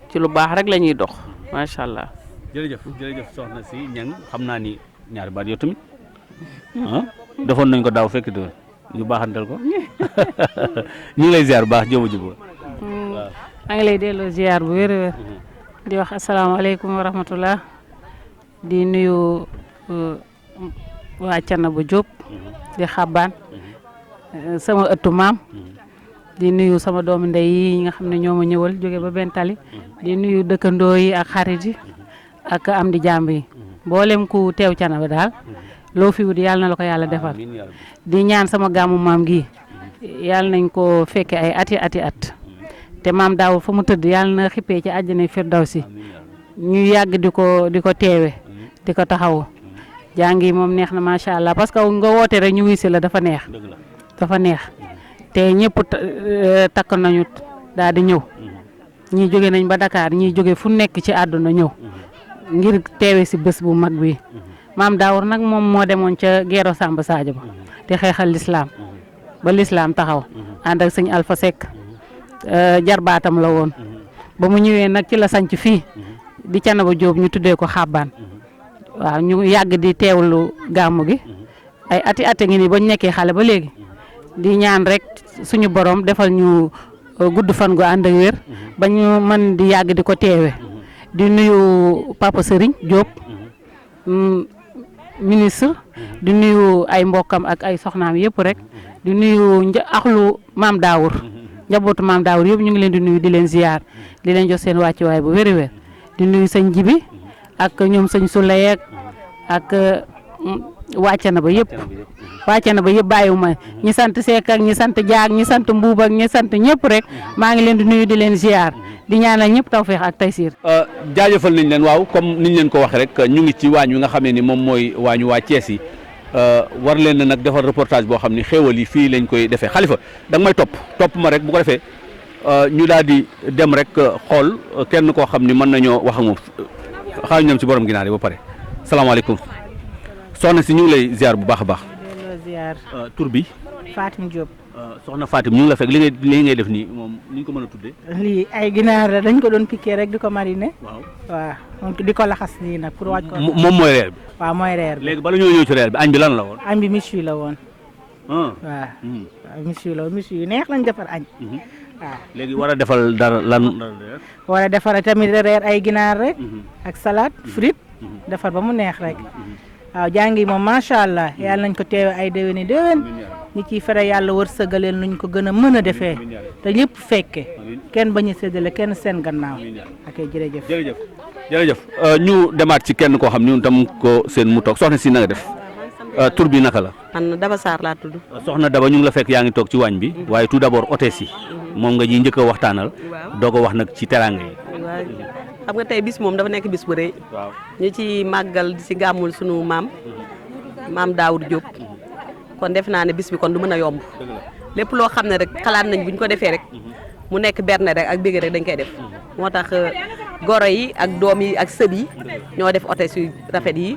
ci lu baax rek la ñuy dox macha allah. jërëjëf soxna si Ñang xam naa ni ñaari baat yow tamit defoon nañ ko daaw fekk de ñu baaxantal ko ñu ngi lay ziar bu baax jëmu ji waaw. maa ngi lay delloo ziar bu wér-wér di wax asalaamaaleykum wa rahmatullah di nuyu waa Thiénaba Diop di Xabaan sama ëttu maam di nuyu sama doomu ndey yi nga xam ne ñoo ma ñëwal jóge ba Bentali di nuyu dëkkandoo yi ak xarit yi ak am di jàmb yi mboolem ku teew Thiénaba daal loo fi wut yàlla na la ko yàlla defal di ñaan sama gàmmu maam gi yàlla nañ ko fekke ay ati at te Maam Daawur fa mu tëdd yàlla na xippee ci àjjana firdawsi ñu yàgg di ko teewe di ko taxawu jàng yi moom neex na macha allah parce que nga woote rek ñu wisi la dafa neex te ñëpp takk nañu daal di ñëw ñii jóge nañ ba Dakar ñii jóge fu nekk ci àdduna ñëw ngir teewe si bés bu mag bi Maam Daawur nag moom moo demoon ca Guerre Samba Sadio ba di xeexal lislaam ba lislaam taxaw ànd ak sëñ Alpha Seck jarbaatam la woon ba mu ñëwee nag ci la sanc fii di Thiénaba Diop ñu tuddee ko Xabaan waaw ñu yàgg di teewlu gàmmu gi ay ati ngi nii ba ñu nekkee xale ba léegi di ñaan rek suñu borom defal ñu gudd fan gu ànd ak wér ba ñu mën di yàgg di ko teewe di nuyu Papa Serigne Diop ministre di nuyu ay mbokkam ak ay soxnaam yëpp rek di nuyu axlu Maam Daawur njabootu Maam Daawur yëpp ñu ngi leen di nuyu di leen ziyaar di leen jox seen wàccuwaay bu wér-wér di nuyu sëñ Jibi ak ñoom sëñ Souleye ak waa Thiénaba yëpp waa Thiénaba yëpp bàyyiwuma ñi sant Seck ak ñi sant Diak ñi sant Mbuub ak ñi sant ñëpp rek maa ngi leen di nuyu di leen ziar di ñaanal ñëpp tawfeex ak taysiir. jaajëfal nañ leen waaw comme niñ leen ko waxee rek ñu ngi ci waañ wi nga xamee ni moom mooy waañu waa Thiès yi war leen na nag defar reportage boo xam ni xéewal yi fii lañ koy defee Khalifa da nga may topp ma rek bu ko defee ñu daal di dem rek xool kenn koo xam ni mën nañoo wax ak moom xaaral ñoom ci borom ginaar yi ba pare salaamaaleykum soxna si ñu ngi lay ziar bu baax a baax. ziar tur bi. Fatim Diop. soxna Fatim ñu ngi la fekk li ngay def nii moom ni ñu ko mën a tuddee. lii ay ginaar la dañ ko doon piqué rek di ko mariner. waaw di ko laxas nii nag pour wàcc ko. moom mooy reer bi. waaw mooy reer bi léegi bala ñoo ñëw ci reer bi añ bi lan la woon. añ bi miche la woon. waaw miche la woon miche yu neex lañ defar añ. waaw léegi war a defal dara lan. war a defar tamit reer ay ginaar rek. ak salade frite. defar ba mu neex rek. waaw jàngi moom macha allah yàlla nañ ko teewe ay déwéni déwén ñi ciy fere yàlla wërsëgaleel nuñ ko gën a mën a defee te ñëpp fekke kenn bañ a séddale kenn seen gannaaw ak jërëjëf. jërëjëf ñu demaat ci kenn koo xam ni tam ko seen mu toog soxna si na nga def tur bi naka la. man Daba Sarr laa tudd. soxna Daba ñu ngi la fekk yaa ngi toog ci waañ bi waaye tout d'abord hôtesse yi moom nga ji njëkk a waxtaanal doo ko wax nag ci teraanga yi. xam nga tey bis moom dafa nekk bis bu rëy ñu ci màggal di ci gàmmul sunu maam Daawur Diop kon def naa ne bis bi kon du mën a yomb lépp loo xam ne rek xalaat nañ bu ñu ko defee rek mu nekk berne rek ak bégg rek dañ koy def moo tax goro yi ak doom yi ak sët yi ñoo def hôtesse yu rafet yi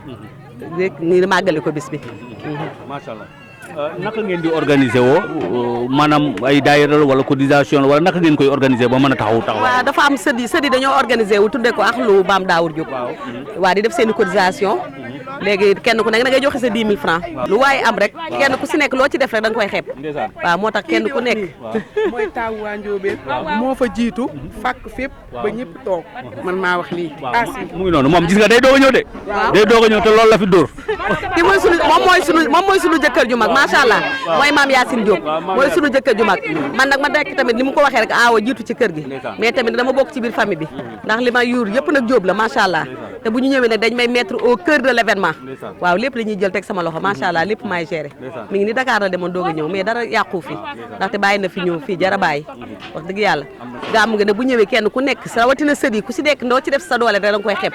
rek ni màggale ko bis bi. macha allah naka ngeen di organiser woo maanaam ay daayira wala cotisation wala naka ngeen koy organiser ba mën a taxaw. waaw dafa am sët yi dañoo organiser wu tuddee ko ak lu Maam Daawur Diop. waaw di def seen i cotisation léegi kenn ku nekk da ngay joxe sa 10 000 francs lu waaye am rek kenn ku si nekk loo ci def rek da nga koy xeeb. waaw moo tax kenn ku nekk. mooy taawu waa Ndiobène moo fa jiitu fàkk fépp ba ñëpp toog man maa wax lii. mu ngi noonu moom gis nga day doog a ñëw de. day doog a ñëw te loolu la fi dóor. ki moom mooy sunu jëkkër ju mag macha allah mooy maam Yacine Diop mooy sunu jëkkër ju mag man nag ma nekk tamit ni mu ko waxee rek aawa jiitu ci kër gi mais tamit dama bokk ci biir famille bi ndax li ma yuur yëpp nag Diop la macha allah te bu ñu ñëwee nag dañ may mettre au cœur de l'événement waaw lépp dañuy jël teg sama loxo macha allah lépp maay gérer mi ngi ni Dakar la demoon doog a ñëw mais dara yàqu fi ndaxte bàyyi na fi ñëw fii jara bàyyi wax dëgg yàlla gàmm nga ne bu ñëwee kenn ku nekk sa rawatina sët yi ku si nekk ndoo ci def sa doole rek da nga koy xeeb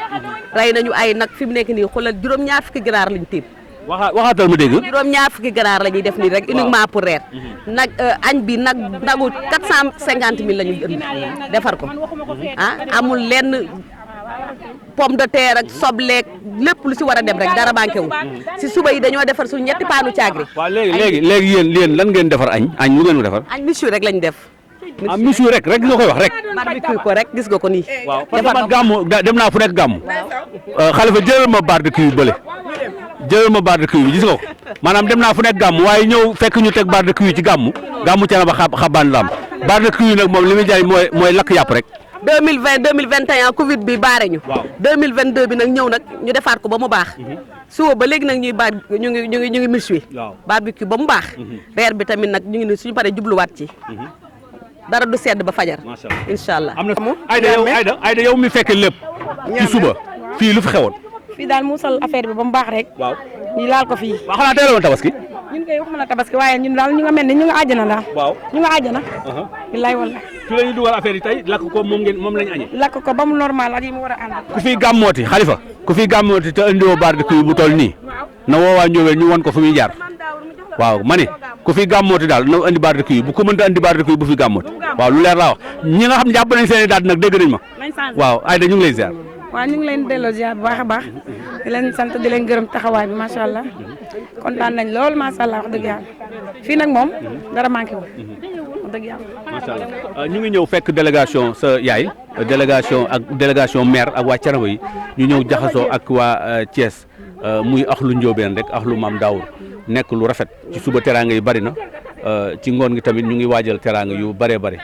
rey nañu ay nag fi mu nekk nii xoolal juróom-ñaar fukki ginaar lañ tiim waxaatal ma dégg. juróom-ñaar fukki ganaar la ñuy def nii rek uniquement pour reer nag añ bi nagu 450 000 la ñu indi defar ko amul lenn pomme de terre ak sobleek lépp lu si war a dem rek dara manqué wu si suba yi dañoo defar suñu ñetti paanu caagri. waaw léegi yéen lan ngeen defar añ lu ngeen ko defar. añ michu rek lañ def. michu rek nga koy wax rek. barbecue ko rek gis nga ko nii. waaw parce que man gàmmu dem naa fu nekk gàmmu. Khalifa jëlal ma barbecue bële. jëlal ma barbecue bi gis nga ko maanaam dem naa fu nekk gàmm waaye ñëw fekk ñu teg barbecue ci gàmmu Thiénaba xabaan la am barbecue nag moom li muy jaay mooy lakk yàpp rek. 2020 2021 Covid bi baare ñu. waaw 2022 bi nag ñëw nag ñu defaat ko ba mu baax. suba ba léegi nag ñu ngi miche wi. barbecue ba mu baax. reer bi tamit nag ñu ngi ni suñu paree jubluwaat ci. dara du sedd ba fajar. macha allah incha allah. am na Aïda yow mi fekk lépp. ci suba fii lu fi xewoon. fii daal muusal affaire bi ba mu baax rek. waaw ñu laal ko fii. waaw xanaa teel a woon tabaski. ñun koy waxuma la tabaski waaye ñun daal ñu nga mel ni ñu nga àjjana daal. waaw ñu nga àjjana. billaay wallaay. fi la ñuy dugal affaire yi tey lakk ko moom lañu añee. lakk ko ba mu normal ak yi mu war a ànd. ku fi gàmmooti Khalifa ku fi gàmmooti te indiwoo barbecue bu toll nii na woowaa Ndiobène ñu won ko fu muy jaar waaw ma ne ku fi gàmmooti daal na indi barbecue bu ko mënta indi barbecue bu fi gàmmooti waaw lu leer laa wax ñi nga xam ne jàpp nañ seen i daal nag dégg nañ ma waaw Aïda ñu ngi lay ziar. waaw ñu ngi leen delloo ziar bu baax a baax di leen sant di leen gërëm taxawaay bi macha allah kontaan nañ lool macha allah wax dëgg yàlla fii nag moom dara manqué wul wax dëgg yàlla. macha allah ñu ngi ñëw fekk délégation sa yaay délégation maire ak waa Thiénaba yi ñu ñëw jaxasoo ak waa Thiès muy axlu Ndiobène rek axlu Maam Daawur nekk lu rafet ci suba teraanga yi bari na ci ngoon gi tamit ñu ngi waajal teraanga yu bëree bëri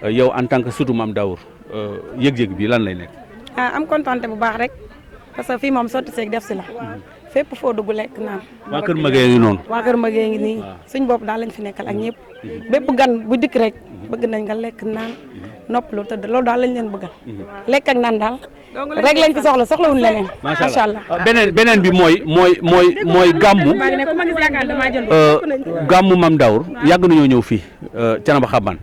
yow en tant que surtout Maam Daawur yëg-yëg bi lan lay nekk. am kontaante bu baax rek parce que fii moom sotti seeg def si la fépp foo dugg lekk naan. waa kër Maguette ngi noonu. waa kër Maguette ngi nii suñ bopp daal lañ fi nekkal ak ñëpp bépp gan bu dikk rek bëgg nañ nga lekk naan noppalu tëdd loolu daal lañ leen bëggal lekk ak naan daal rek lañ fi soxlawuñ leneen. macha allah beneen bi mooy gàmmu. gàmmu Mame Daour yàgg nañoo ñëw fii Thiénaba Xabane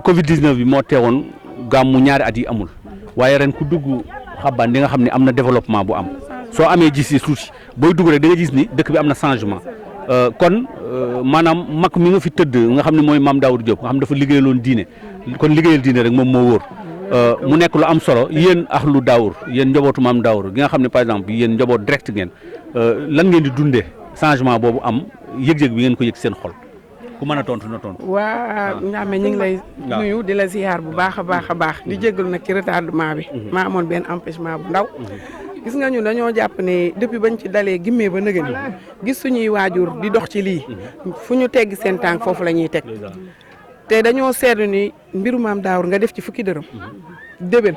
Covid 19 bi moo teewoon gàmmu ñaari at yi amul waaye ren ku dugg Xabane di nga xam ne am na développement bu am soo amee gis tuuti booy dugg rek da nga gis ni dëkk bi am na changement kon maanaam mag mi nga fi tëdd nga xam ne mooy Mame Daour Diop nga xam dafa liggéeyaloon diine kon liggéeyal diine rek moom moo wóor mu nekk lu am solo yéen ahlu Daour yéen njabootu Mame Daour gi nga xam ne par exemple yéen njaboot direct ngeen lan ngeen di dundee changement boobu am yëg-yëg bi ngeen ko yëg seen xol ku mën a tontu na tontu. waa Ndiame ñu ngi lay nuyu di la ziar bu baax a baax di jégalu nag ci retardement bi maa amoon benn empêchement bu ndaw gis nga ñun dañoo jàpp ne depuis bañ ci dalee gimmee ba nëgëni gis suñuy waajur di dox ci lii fu ñu tegg seen tànk foofu la ñuy teg te dañoo seetlu ni mbiru Mame Daour nga def ci fukki dërëm déwén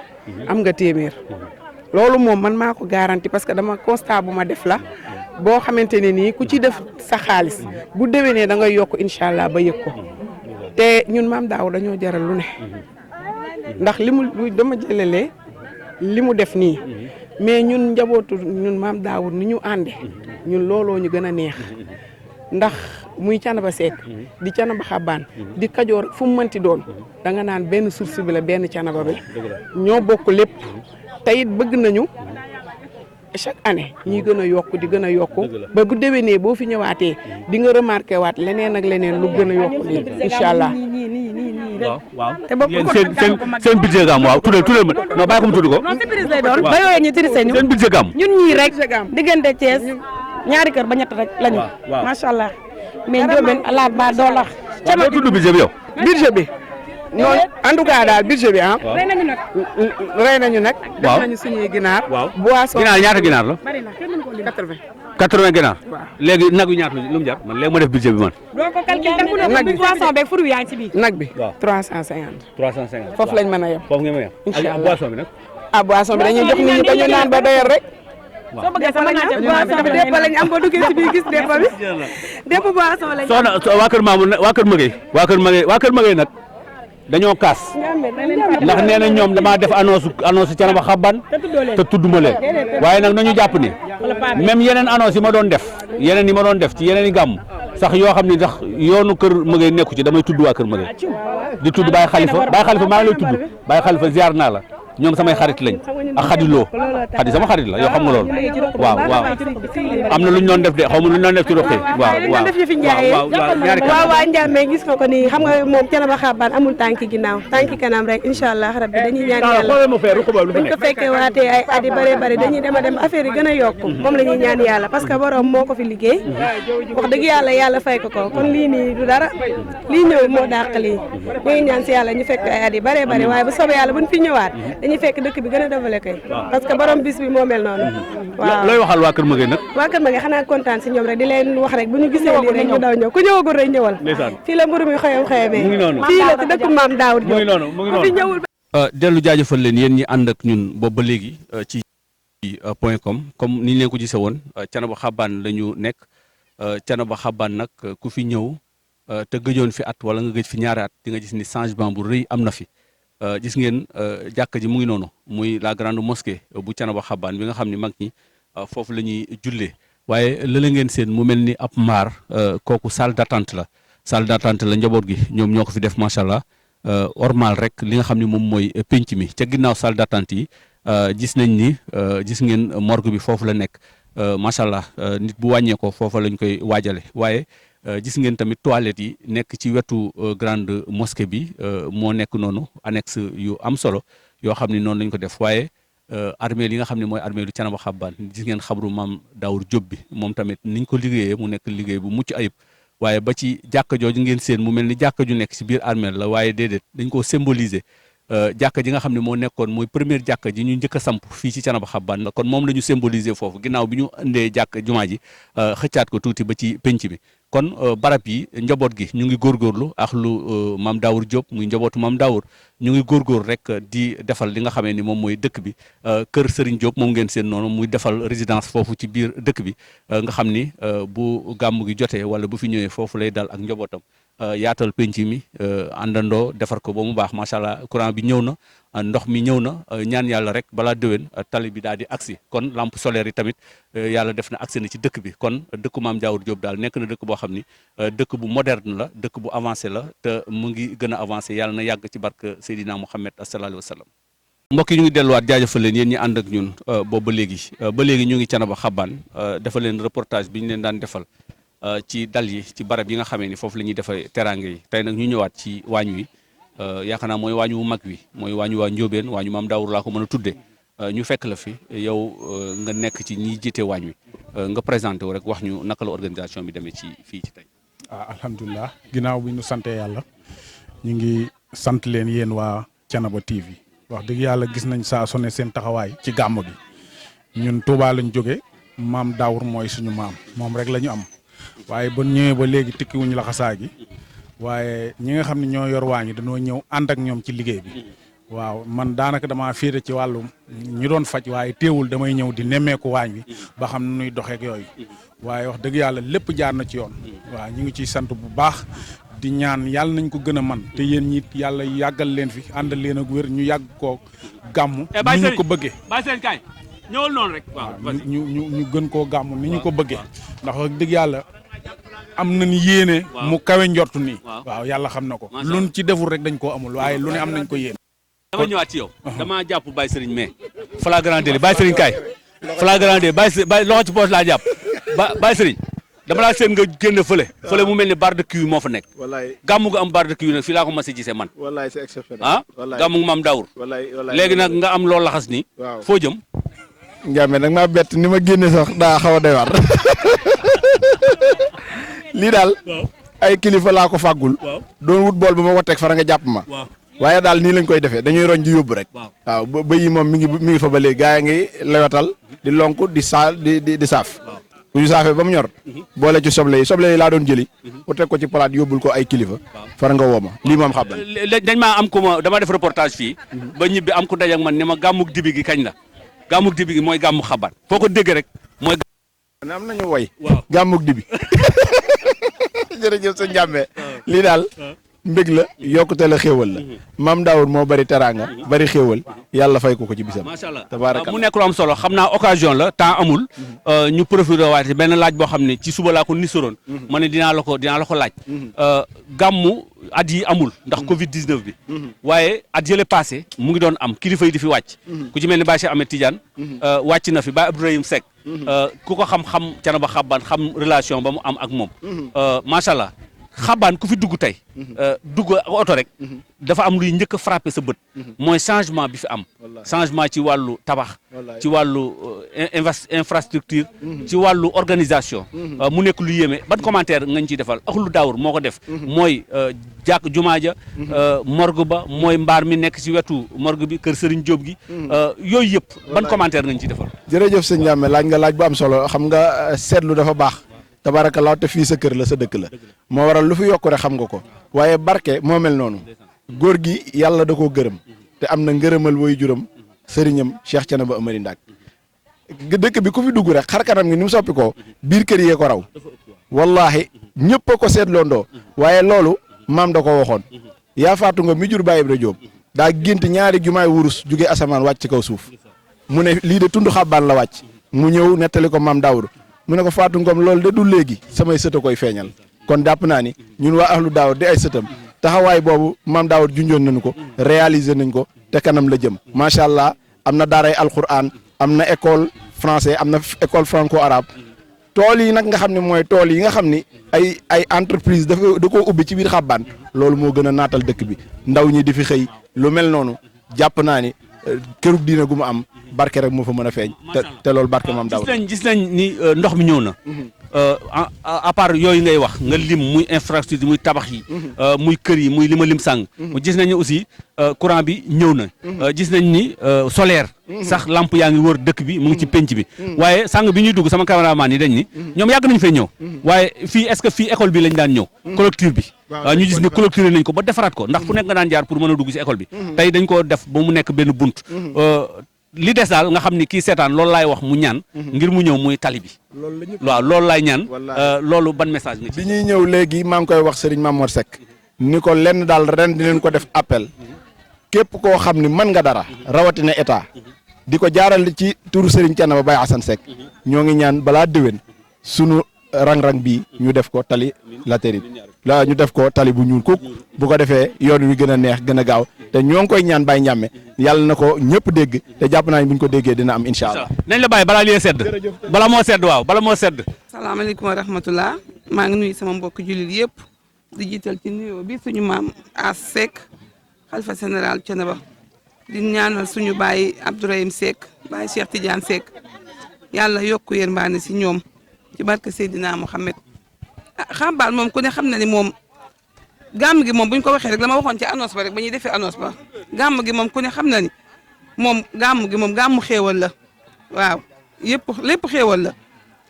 am nga téeméer loolu moom man maa ko garanti parce que dama constat bu ma def la boo xamante ne nii ku ci def sa xaalis bu déwénee da ngay yokk incha allah ba yëg ko te ñun Mame Daour dañoo jaral lu ne ndax dama jëlalee li mu def nii mais ñun njabootu ñun Mame Daour ni ñu ànde ñun looloo ñu gën a neex ndax muy Thiénaba Seck di Thiénaba Xabane di Kajoor fu mu mënti doon da nga naan benn source bi la benn Thiénaba bi ñoo bokk lépp te it bëgg nañu chaque année ñuy gën a yokk di gën a yokk ba bu déwénee boo fi ñëwaatee di nga remarqué waat leneen ak leneen lu gën a yokk lii incha allah. waaw yéen seen budget gam waaw tuddal ma non bàyyi ko mu tudd ko. non surprise lay doon ba yooyee ñu tirise ñu seen budget gam ñun ñii rek diggante Thiès ñaari kër ba ñett rek lañu macha allah mais Ndiobène alaat ba doolax ca ma tudd budget bi yow budget bi noonu en tout cas daal budget bi rey nañu nag def nañu suñuy ginaar boisson ginaar ñaata ginaar la bari na kenn mënu ko lim 80 ginaar léegi nag yu ñaata lu mu jar man léegi ma def budget bi man doo ko calculer nag bi poisson beeg fruit yaa ngi ci biir nag bi 350 foofu lañ mën a yem foofu ngeen ma yem incha allah boisson bi nag boisson bi dañuy jox nit ñi dañu naan ba doyal rek soo bëggee sama ñaar boisson bi dépp lañ am boo duggee ci biir gis dépp bi dépp boisson lañ soxna waa kër Mamour waa kër Maguette nag dañoo kaas ndax nee na ñoom damaa def annonce Thiénaba Xabane te tudduma leen waaye nag nañu jàpp ni même yeneen annonce yi ma doon def ci yeneen i gàmm sax yoo xam ni sax yoonu kër Maguette nekku ci damay tudd waa kër Maguette di tudd Baye Khalifa maa ngi lay tudd Baye Khalifa ziar naa la ñoom samay xarit lañ ak xadiloo xadi sama xarit la yoo xam nga loolu waaw am na lu ñu doon def de xaw ma lu ñu doon def ci roqi waaw Ndiame gis nga ko nii xam nga moom Thiénaba Xabane amul tànki ginnaaw tànki kanam rek incha allah rabbi dañuy ñaan yàlla buñ ko fekkee waatee ay at yu bëree bëri dañuy dem a dem affaire yi gën a yokk moom la ñuy ñaan yàlla parce que borom moo ko fi liggéey wax dëgg yàlla fay ko kon lii nii du dara lii ñëw moo dàq lii ñu ngi ñaan si yàlla ñu fekk ay at yu bëree bëri waaye bu soobee yàlla buñ fi ñëwaat dañuy fekk dëkk bi gën a développé parce que borom bis bi moo mel noonu waaw looy waxal waa Kër Maguette nag waa Kër Maguette xanaa kontaan si ñoom rek di leen wax rek bu ñu gisee lii rek ñu daw ñëw ku ñëwagul rek ñëwal fii la mburu mi xoyamee fii la ci dëkk Mame Daour Diop fi ñëwul dellu jaajëfal leen yéen ñi ànd ak ñun boobu ba léegi ci point com comme ni ñu leen ko gisee woon Thiénaba Xabane la ñu nekk Thiénaba Xabane nag ku fi ñëw te gëjoon fi at wala nga gëj fi ñaari at di nga gis ni changement bu rëy am na fi gis ngeen jàkka ji mu ngi noonu muy la grande mosquée bu Thiénaba Xabane bi nga xam ni mag ñi foofu la ñuy jullee waaye lële ngeen seen mu mel ni ab mbaar kooku salle d'attente la njaboot gi ñoom ñoo ko fi def macha allah ormal rek li nga xam ni moom mooy penc mi ca ginnaaw salle d'attente yi gis nañ ni gis ngeen morgue bi foofu la nekk macha allah nit bu wàññee ko foofa lañ koy waajale waaye gis ngeen tamit toilettes yi nekk ci wetu grande mosquée bi moo nekk noonu annexe yu am solo yoo xam ni noonu lañ ko def waaye armée li nga xam ne mooy armée lu Thiénaba Xabane gis ngeen xabru Mame Daour Diop bi moom tamit niñ ko liggéeyee mu nekk liggéey bu mucc ayib waaye ba ci jàkka jooju ngeen seen mu mel ni jàkka ju nekk ci biir armée la waaye déedéet dañ koo symboliser jàkka ji nga xam ne moo nekkoon mooy première jàkka ji ñu njëkk a samp fii ci Thiénaba Xabane la kon moom la ñu symboliser foofu ginnaaw bi ñu indee jàkk jumaa ji xëccaat ko tuuti ba ci penc bi kon barab yi njaboot gi ñu ngi góorgóorlu ak lu Mame Daour Diop muy njabootu Mame Daour ñu ngi góorgóor rek di defal li nga xamee ni moom mooy dëkk bi kër Serigne Diop moom ngeen seen noonu muy defal résidence foofu ci biir dëkk bi nga xam ni bu gàmm gi jotee wala bu fi ñëwee foofu lay dal ak njabootam yaatal penc mi àndandoo defar ko ba mu baax macha allah courant bi ñëw na ndox mi ñëw na ñaan yàlla rek balaa déwén tali bi daal di agsi kon lampe solaire yi tamit yàlla def na agsi na ci dëkk bi kon dëkku Mame Daour Diop daal nekk na dëkk boo xam ni dëkk bu moderne la dëkk bu avancé la te mu ngi gën a avancé yàlla na yàgg ci barke Seydina Mouhamed sallallahu alayhi wa sallam. mbokk yi ñu ngi delluwaat jaajëfal leen yéen ñi ànd ak ñun boobu ba léegi ñu ngi Thiénaba Xabane defal leen reportage bi ñu leen daan defal ci dal yi ci barab yi nga xamee ni foofu la ñuy defee teraanga yi tey nag ñu ñëwaat ci waañ wi yaakaar naa mooy waañ wu mag wi mooy waañu waa Njóobeen waañu Mame Daour laa ko mën a tuddee ñu fekk la fi yow nga nekk ci ñiy jiite waañ wi nga présenté wu rek wax ñu naka la organisation bi demee ci fii ci tey. alhamdulilah ginnaaw bi ñu sante yàlla ñu ngi sant leen yéen waa Thiénaba TV wax dëgg yàlla gis nañ saa su ne seen taxawaay ci gàmm gi ñun Touba lañ jóge Mame Daour mooy suñu maam moom rek la ñu am waaye ba ñëwee ba léegi tikkiwuñu la xasaa gi waaye ñi nga xam ne ñoo yor waañ yi dañoo ñëw ànd ak ñoom ci liggéey bi waaw man daanaka damaa féete ci wàllum ñu doon faj waaye teewul damay ñëw di nemmeeku waañ bi ba xam ne nuy doxeek yooyu waaye wax dëgg yàlla lépp jaar na ci yoon waaw ñu ngi ciy sant bu baax di ñaan yàlla nañ ko gën a man te yéen ñi yàlla yàggal leen fi àndal leen ak wér ñu yàgg koo gàmm ni ñu ko bëggee kaay ñëwal noonu rek waaw ñu gën koo gàmm ni ñu ko bëggee ndax wax dëgg yàlla am nañ yéene mu kawe njortu nii waaw yàlla xam na ko luñ ci deful rek dañ koo amul waaye lu ne am nañ ko yéene dama ñëwaat ci yow dama jàpp Baye Serigne mais flagrant délit Baye Serigne kaay flagrant délit Baye loxo ci poche laa jàpp Baye Serigne dama laa seen nga génn fële mu mel ni barre de Cuy moo fa nekk gàmmu nga am barre de Cuy nag fii laa ko mas a gisee man c'est exceptionnel gàmmu Mame Daour léegi nag nga am loolu laxas nii foo jëm Ndiame nag maa bett ni ma génne sax daa xaw a doy waar lii daal ay kilifa laa ko fàggul doon wut bool ba ma ko teg fara nga jàpp ma waaye daal nii lañ koy defee dañuy roñ di yóbbu rek waaw ba yi moom mi ngi fa ba léegi gaa yi ngi lewetal di lonk di saal di saaf bu ñu saafee ba mu ñor boole ci soble yi laa doon jëli bu teg ko ci palaat yóbbul ko ay kilifa fara nga woo ma lii moom xam dañ maa am ko ma dama def reportage fii ba ñibbi am ko dajak man ne ma gàmmuk dibi gi kañ la gàmmuk dibi gi mooy gàmmu Xabane foo ko dégg rek mooy am nañu woy gàmmuk dibi jërëjëf sa njàmbee lii daal mbég la yokkute la xéewal la Mame Daour moo bari teraanga bari xéewal yàlla fay ko ci bisam macha allah tabaaraka mu nekk lu am solo xam naa occasion la temps amul ñu profité waate benn laaj boo xam ne ci suba laa ko nisoroon ma ne dinaa la ko laaj gàmmu at yi amul ndax Covid 19 bi waaye at yële passé mu ngi doon am kilifa yi di fi wàcc ku ci mel ni Baye Cheikh Ahmed Tidiane wàcc na fi Baye Abdourahim Seck ku ko xam-xam Thiénaba Xabane xam relation ba mu am ak moom macha allah Xabane ku fi dugg tey dugg oto rek dafa am luy njëkk a frappé sa bët mooy changement bi fi am changement ci wàllu tabax ci wàllu infrastructure ci wàllu organisation mu nekk lu yéeme ban commentaire nga ñu ciy defal Ahlu Daour moo ko def mooy jàkk jumaa ja morgue ba mooy mbaar mi nekk ci wetu morgue bi kër Serigne Diop gi yooyu yëpp ban commentaire nga ñu ciy defal jërëjëf sëñ Ndiame laaj nga laaj bu am solo xam nga seetlu dafa baax tabaarakallaa te fii sa kër la sa dëkk la moo waral lu fi yokk rek xam nga ko waaye barke moo mel noonu góor gi yàlla da koo gërëm te am na ngërëmal woy juram sëriñam Cheikh Thiénaba Amary Ndack dëkk bi ku fi dugg rek xar kanam ngi ni mu soppi ko biir kër yee ko raw wallahi ñëpp a ko seetloondoo waaye loolu maam da ko waxoon yaa faatu nga mi jur Baye Ibra Diop daa gént ñaari jumaay wurus jugee asamaan wàcc ci kaw suuf mu ne lii de tund Xabane la wàcc mu ñëw nettali ko Mame Daour mu ne ko Fatou Ngom loolu de du léegi samay sët a koy feeñal kon jàpp naa ni ñun waa Ahlu Daour di ay sëtam taxawaay boobu Mame Daour junjoon nañu ko réaliser nañ ko te kanam la jëm macha allah am na daaray alquran am na école français am na école franco arabe tool yi nag nga xam ne mooy tool yi nga xam ni ay entreprise da koo ubbi ci biir Xabane loolu moo gën a naatal dëkk bi ndaw ñi di fi xëy lu mel noonu jàpp naa ni kërug diina gu mu am barke rek moo fa mën a feeñ te loolu barke Mame Daour gis nañ ni ndox mi ñëw na à part yooyu ngay wax nga lim muy infrastructure muy tabax yi muy kër yi muy li ma lim sàng gis nañu aussi courant bi ñëw na gis nañ ni solaire sax lamp yaa ngi wër dëkk bi mu ngi ci penc bi waaye sàng bi ñuy dugg sama cameraman yi dañ ni ñoom yàgg nañu fee ñëw waaye fii est-ce que fii école bi lañ daan ñëw clôture bi ñu gis ni clôture nañ ko ba defaraat ko ndax fu nekk nga daan jaar pour mën a dugg ci école bi tey dañ ko def ba mu nekk benn bunt li des daal nga xam ni kii seetaan loolu laay wax mu ñaan ngir mu ñëw muy tali bi waaw loolu laay ñaan loolu ban message nga ci bi ñuy ñëw léegi maa ngi koy wax Serigne Mamour Seck ni ko lenn daal ren dinañ ko def appel képp koo xam ni mën nga dara rawatina état di ko jaarale ci turu Serigne Thiénaba Baye Assane Seck ñoo ngi ñaan balaa déwén sunu rang-rang bii ñu def ko tali latérite la ñu def ko tali bu ñuul kuk bu ko defee yoon wi gën a neex gën a gaaw te ñoo ngi koy ñaan Baye Ndiame yàlla na ko ñëpp dégg te jàpp naa ne bu ñu ko déggee dina am incha allah. nañ la bàyyi balaa liy sedd bala moo sedd waaw bala moo sedd. salaamaaleykum wa rahmatulah maa ngi nuyu sama mbokk jullit yëpp di jiital ci nuyoo bi suñu maam As Seck xalifa général Thiénaba di ñaanal suñu baay Abdourahim Seck baay Cheikh Tidiane Seck yàlla yokku yërmande si ñoom ci barke Seydina Mohamed Xabaan moom ku ne xam na ni moom gàmm gi moom bu ñu ko waxee rek la ma waxoon ci annonce ba rek ba ñuy defee annonce ba gàmm gi moom ku ne xam na ni moom gàmm gi moom gàmmu xéewal la waaw lépp xéewal la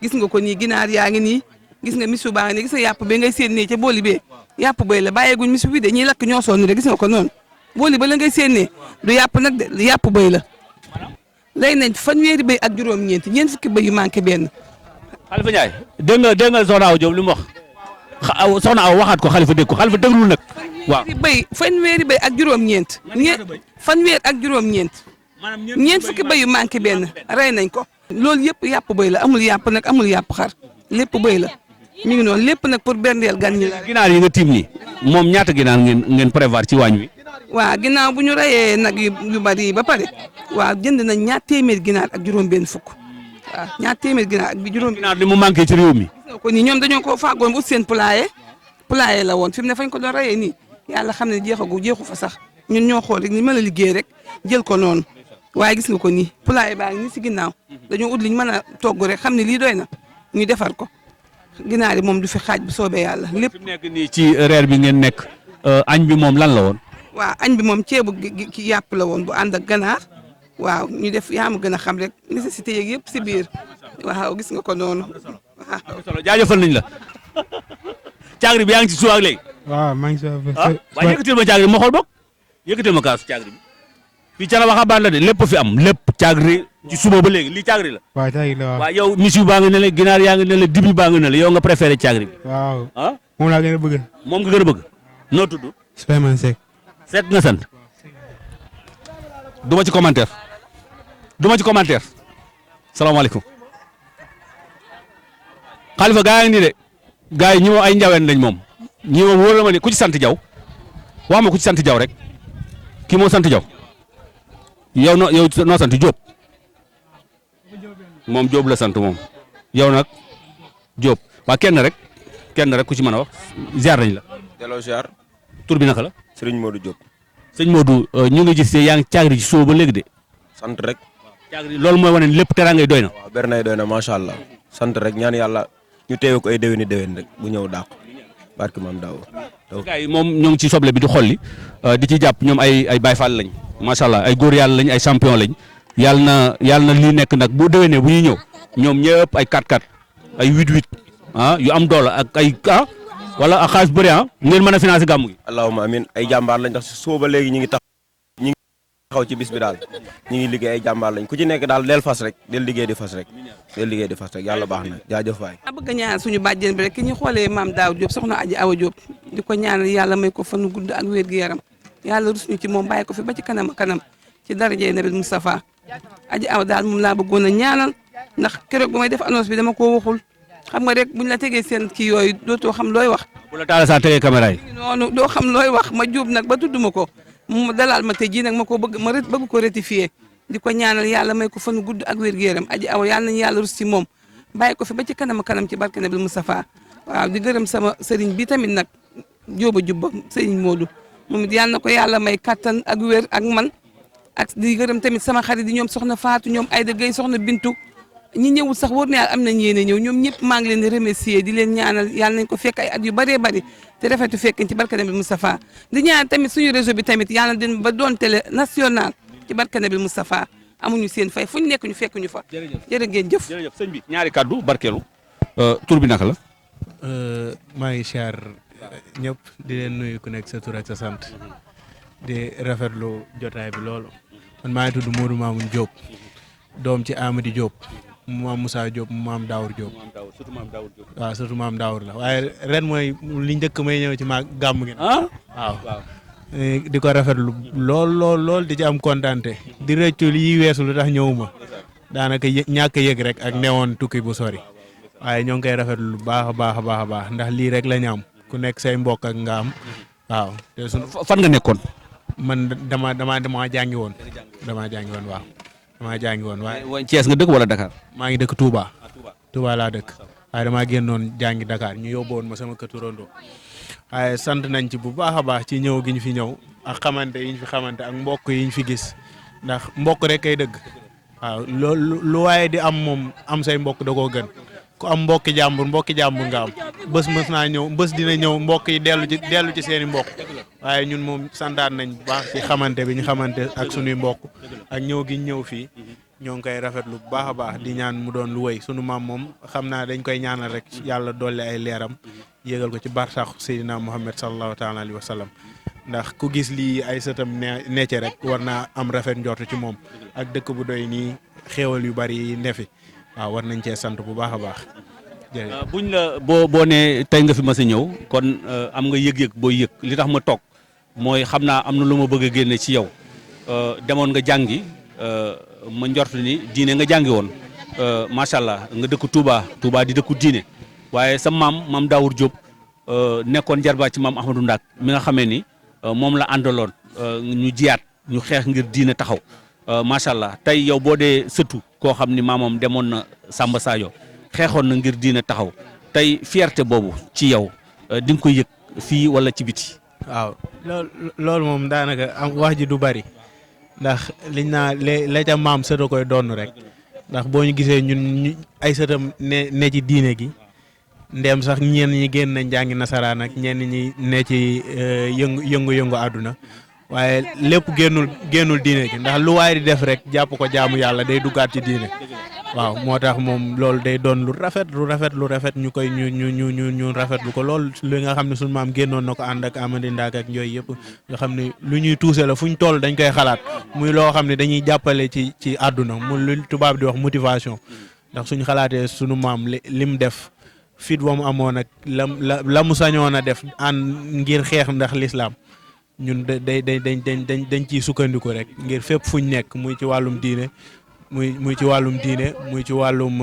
gis nga ko nii ginaar yaa ngi nii gis nga misu baa ngi nii gis nga yàpp ba ngay séen nii ca booli bee yàpp bay la bàyyeeguñ misu bi de ñiy lakk ñoo sonn rek gis nga ko noonu booli ba la ngay séen nee du yàpp nag de yàpp bay la lay nañ fanweeri bay ak juróom-ñeent ñeent fukki bay yu manqué benn. Khalifa Ndiaye dégg nga Soxna Awa Diop li mu wax Soxna Awa waxaat ko Khalifa dégg ko Khalifa déglul nag waaw fanweeri bay ak juróom-ñeent fanweer ak juróom-ñeent ñeent fukki bay yu manqué benn rey nañ ko loolu yëpp yàpp bay la amul yàpp nag amul yàpp xar lépp bay la mi ngi noonu lépp nag pour berndeel gan ñi la. ginaar yi nga tiim nii moom ñaata ginaar ngeen prévoir ci waañ wi. waaw ginnaaw bu ñu reyee nag yu bari yi ba pare waaw jënd nañ ñaar téeméer ginaar ak juróom-benn fukk waaw ñaar téeméer ginaar ak juróom. ginaar li mu manqué ci réew mi. ko nii ñoom dañoo ko fàggoon ut seen poulailler la woon fi mu ne fañ ko doon reyee nii yàlla xam ne jeexu fa sax ñun ñoo xool rek ni mën a liggéey rek jël ko noonu waaye gis nga ko nii poulailler baa ngi nii si ginnaaw dañoo ut liñ mën a togg rek xam ne lii doy na ñu defar ko ginaar yi moom du fi xaaj bu soobee yàlla lépp. fi mu nekk nii ci reer bi ngeen nekk añ bi moom lan la woon. waaw añ bi moom ceebu ki yàpp la woon bu ànd ak ganaar waaw ñu def yaa ma gën a xam rek nécessité yeeg yëpp si biir waaw gis nga ko noonu waaw. solo jaajëfal nañ la. caagri bi yaa ngi ci suuf ak léegi. waaw maa ngi si waaye yëkkatil ma caagri ma xool boog yëkkatil ma kaasu caagri bi fii Thiénaba Xabaan la de lépp fi am lépp caagri ci suba ba léegi lii caagri la. waaw caagri la waaw. waaw yow misu baa nga ne la ginaar yaa nga ne la dibi baa nga ne la yow nga préféré caagri bi. waaw ah moom laa gën a bëgg. moom nga gën a bëgg noo tudd. Souleymane Seck. Seck nga sant. du ma ci commentaire. salaamaaleykum. Khalifa gaa ngi nii de gaa yi ñi moom ay njaween lañ moom ñi moom wóor na ma ni ku ci sant jaw wax ma ku ci sant jaw rek kii moo sant jaw yow noo sant Diop moom Diop la sant moom yow nag Diop waa kenn rek ku ci mën a wax ziar nañ la. delloo ziar. tur bi naka la. Serigne Modou Diop. sëñ Modou ñu ngi gis yaa ngi caagri ci suba ba léegi de. sant rek. caagri loolu mooy wane lépp teraangay doy na. waaw bernay doy na macha allah sant rek ñaan yàlla ñu teewe ko ay déwéni déwén rek bu ñëw dàq barke maam daaw. gars yi moom ñoo ngi ci soble bi di xolli di ci jàpp ñoom ay Baye Fall lañ macha allah ay góor yàlla lañ ay champion lañ yàlla na lii nekk nag bu déwénee bu ñuy ñëw ñoom ñëpp ay 4-4 ay 8-8 yu am doole ak ay wala ak xaalis bëri ngeen mën a financer gàmmu gi. allahumma amin ay jàmbaar lañ tax soo ba léegi ñu ngi taxaw ci bis bi daal ñu ngi liggéey ay jàmbaar lañ ku ci nekk daal del fas rek del liggéey di fas rek yàlla baax na jaajëf waay. a bëgg a ñaan suñu bàjjen bi rek ki ñu xoolee maam Daaw Diop soxna Aji Awa Diop di ko ñaanal yàlla may ko fanu gudd ak wér gi yaram yàlla rus ñu ci moom bàyyi ko fi ba ci kanam ci darajee Nabi Moustapha Aji Awa daal moom laa bëggoon a ñaanal ndax keroog ba may def annonce bi dama ko waxul xam nga rek buñ la tegee seen kii yooyu dootoo xam looy wax. bu la taal saa tegee caméra yi. noonu doo xam looy wax ma juub nag ba tudd ma ko mu dalal ma tey jii nag ma bëgg ko rectifier di ko ñaanal yàlla may ko fan gudd ak wér-gu-yaram Aji Awa yàlla nañu yàlla rus ci moom bàyyi ko fi ba ci kanam ci barke Nabi Moustapha waaw di gërëm sama sëriñ bi tamit nag jóoba jubba sëriñ Modou moom it yàlla na ko yàlla may kattan ak wér ak man ak di gërëm tamit sama xarit di ñoom soxna Fatou ñoom Ayda Gueye soxna Bintu ñi ñëwul sax wóor na yàlla am nañ yéene ñëw ñoom ñëpp maa ngi leen di remercier di leen ñaanal yàlla nañ ko fekk ay at yu bëree bëri te rafetu fekk ci barka nabi Moustapha di ñaan tamit suñu réseau bi tamit yàlla den ba doon télé national ci barka nabi Moustapha amuñu seen fay fu ñu nekk ñu fekk ñu fa. jërë ngeen jëf. jërëjëf sëñ bi ñaari kaddu barkeelu tur bi naka la. maa ngi siyaar ñëpp di leen nuyu ku nekk sa tur ak sa sant di rafetlu jotaay bi loolu man maa ngi tudd Modou Mamoun Diop doom ci Amady Diop mu maam Moussa Diop mu maam Daour Diop. waaw surtout maam Daour la waaye ren mooy li njëkk may ñëw ci maa gàmm gi. waaw. di ko rafetlu lool di ci am kontaante di rëccu yi weesu lu tax ñëwuma daanaka ñàkk yëg rek ak newoon tukki bu sori waaye ñoo ngi koy rafetlu lu baax a baax ndax lii rek la ñu am ku nekk say mbokk ak nga am waaw. te sunu fan nga nekkoon. man dama jàngi woon. waaw damaa jàngi woon waaye. Thiès nga dëkk wala Dakar. maa ngi dëkk Touba. Touba laa dëkk waaye damaa génnoon jàngi Dakar ñu yóbbu woon ma sama kër Rondo. waaye sant nañ ci bu baax a baax ci ñëw gi ñu fi ñëw ak xamante yi ñu fi xamante ak mbokk yi ñu fi gis ndax mbokk rek kay dëgg waaw loolu lu waaye di am moom am say mbokk da koo gën ku am mbokki jàmbur nga am bés mës naa ñëw bés dina ñëw mbokk yi dellu ci seen i mbokk waaye ñun moom santaan nañ bu baax ci xamante bi ñu xamante ak sunuy mbokk ak ñëw gi ñëw fii ñoo ngi koy rafetlu bu baax a baax di ñaan mu doon lu wéy sunu maam moom xam naa dañ koy ñaanal rek yàlla dolli ay leeram yéegal ko ci barsax Seydina Muhammad sallallahu taala alayhi wa sallam ndax ku gis lii ay sëtam necce rek war naa am rafet njort ci moom ak dëkk bu doy nii xéewal yu bari ne fi waaw war nañ cee sant bu baax a baax. buñ la boo nee tey nga fi mas a ñëw kon am nga yëg-yëg booy yëg li tax ma toog mooy xam naa am na lu ma bëgg a génne ci yow demoon nga jàngi ma njort ni diine nga jàngi woon macha allah nga dëkk Touba di dëkku diine. waaye sa maam Daour Diop nekkoon jarbaat ci maam Ahmadou Ndak mi nga xamee ni moom la àndaloon ñu jiyaat ñu xeex ngir diine taxaw macha allah tey yow boo dee sëtu koo xam ni maamam demoon na Samba Sadio xeexoon na ngir diine taxaw tey fierté boobu ci yow di nga koy yëg fii wala ci biti. waaw loolu moom daanaka am wax ji du bari ndax liñ naa la ca maam sëta koy doon rek ndax boo ñu gisee ñun ay sëtam ne ci diine gi. ndéem sax ñenn ñi génn nañ jàngi nasaraan ak ñenn ñi ne ci yëngu àdduna waaye lépp génnul diine gi ndax lu waay di def rek jàpp ko jaamu yàlla day duggaat ci diine waaw moo tax moom loolu day doon lu rafet ñu koy ñu rafetlu ko lool li nga xam ne suñu maam génnoon na ko ànd ak Amady Ndak ak yooyu yëpp nga xam ne lu ñuy tuuse la fu ñu toll dañ koy xalaat muy loo xam ne dañuy jàppale ci àdduna mu lu tubaab di wax motivation ndax suñu xalaatee suñu maam lim def. fit ba mu amoon ak la mu sañoon a def ngir xeex ndax lislaam ñun dañ ciy sukkandiku rek ngir fépp fuñ nekk muy ci wàllum diine muy ci wàllum diine muy ci wàllum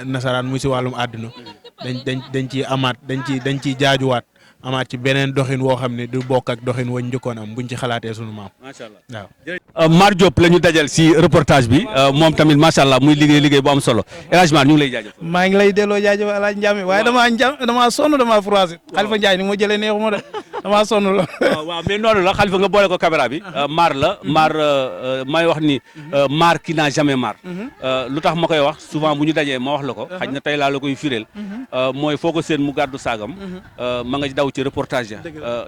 nasaraan muy ci wàllum àdduna dañ ciy amaat dañ ciy jaajuwaat amaat ci beneen doxin woo xam ne du bokk ak doxin wañ njëkkoon am buñ ci xalaatee sunu maam. macha allah waaw. Mar Diop la ñu dajal si reportage bi moom tamit macha allah muy liggéey bu am solo El Hadj Mar ñu ngi lay jaajëf. maa ngi lay delloo jaajëf El Hadj Ndiame waaye damaa sonn damaa froissé Khalifa Ndiaye ni ma jëlee neexuma de damaa sonn la. waaw mais noonu la Khalifa nga boole ko caméra bi. Mar la may wax ni Mar qui n'a jamais marre. lu tax ma koy wax souvent bu ñu dajee ma wax la ko. xaj na tey laa la koy fireel. mooy foo ko seen mu gàddu saagam. ma nga daw ci reportage ya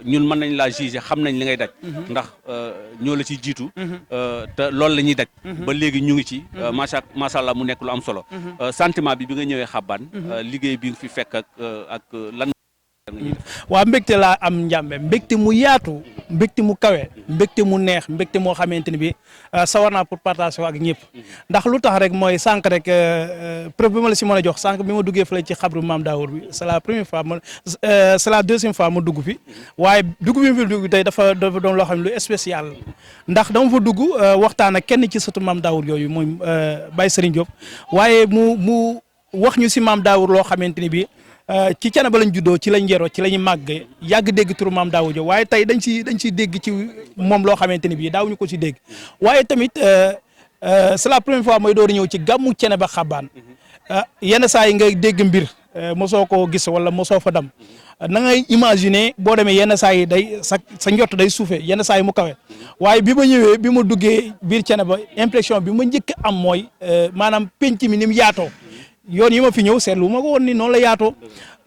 ñun mën nañ laa juger xam nañ li ngay daj ndax ñoo la ci jiitu te loolu la ñuy daj ba léegi ñu ngi ci macha allah mu nekk lu am solo sentiment bi nga ñëwee Xabaan liggéey bi nga fi fekk ak lan waa mbégte laa am Ndiambe mbégte mu yaatu mbégte mu kawe mbégte mu neex mbégte moo xamante ni bi sawar naa pour partager ak ñëpp ndax lu tax rek mooy sànq rek preuve bi ma la si mën a jox sànq bi ma duggee fële ci xabru maam Daour bi c'est la première fois c'est la deuxième fois ma dugg fi waaye dugg bi ma dugg tey dafa doon loo xam ne lu spécial ndax dama fa dugg waxtaan ak kenn ci sëtu maam Daour yooyu mooy Baye Serigne Diop waaye mu wax ñu si maam Daour loo xamante ni bi ci Thiénaba lañ juddoo ci lañ yeroo ci lañu màggee yàgg dégg turu maam Daour Diop waaye tey dañ ciy dégg ci moom loo xamante ni bii daawuñu ko ci dégg waaye tamit c'est la première fois mooy door ñëw ci gàmmu Thiénaba Xabaan yenn saa yi nga dégg mbir mosoo koo gis wala mosoo fa dem na ngay imaginer boo demee yenn saa yi day sa njott day suufee yenn saa yi mu kawe waaye bi ma ñëwee bi ma duggee biir Thiénaba impression bi ma njëkk am mooy maanaam penc mi ni mu yaatoo yoon yi ma fi ñëw seetlu ma ko woon ni noonu la yaatoo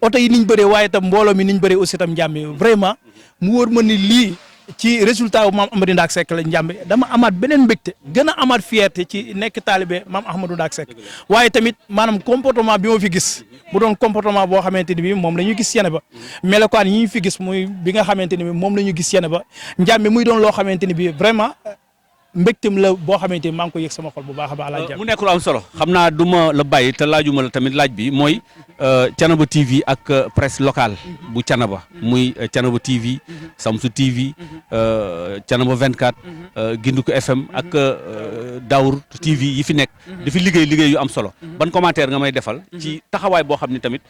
oto yi niñ bëree waaye tam mbooloo mi niñ bëree aussi tam njàmbe vraiment mu wóor ma ni lii ci résultat wu maam Amadou Ndack Seck la njàmbe dama amaat beneen mbégte gën a amaat fierté ci nekk taalibe maam Amadou Ndack Seck waaye tamit maanaam comportement bi ma fi gis mu doon comportement boo xamante ni bi moom la ñu gis Thiénaba melokaan yi ñu fi gis muy bi nga xamante ni bi moom la ñu gis Thiénaba njàmbe muy doon loo xamante ni bi vraiment mbégteem la boo xamante ni maa ngi ko yëg sama xol bu baax a baax. mu nekk lu am solo xam naa du ma la bàyyi te laajuma la tamit laaj bi mooy Thiénaba TV ak presse locale bu Thiénaba muy Thiénaba TV Samsu TV Thiénaba 24 Gindiku FM ak Daour TV yi fi nekk dafi liggéey yu am solo ban commentaire nga may defal ci taxawaay boo xam ne tamit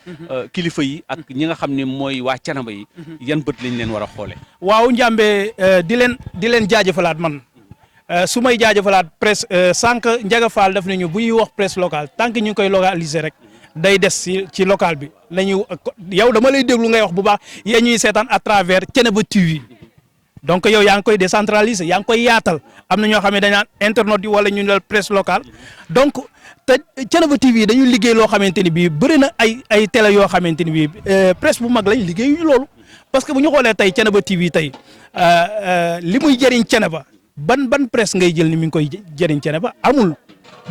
kilifa yi ak ñi nga xam ne mooy waa Thiénaba yi yan bët lañ leen war a xoole waaw njàmbe di leen jaajëfalaat man su may jaajëfalaat presse sànq Ndiaga Fall daf nañu bu ñuy wax presse locale tant que ñu ngi koy localiser rek day des ci local bi lañu yow dama lay déglu ngay wax bu baax yéen ñuy seetaan à travers Thiénaba TV donc yow yaa ngi koy décentraliser yaa ngi koy yaatal am na ñoo xam ne dañ naan internet yi wala ñu ne presse locale donc te Thiénaba TV dañu liggéey loo xamante ni bii bëri na ay télé yoo xamante ni bii presse bu mag lañ liggéeyuñu loolu parce que bu ñu xoolee tey Thiénaba TV tey li muy jëriñ Thiénaba ban presse ngay jël ni mi ngi koy jëriñ Thiénaba amul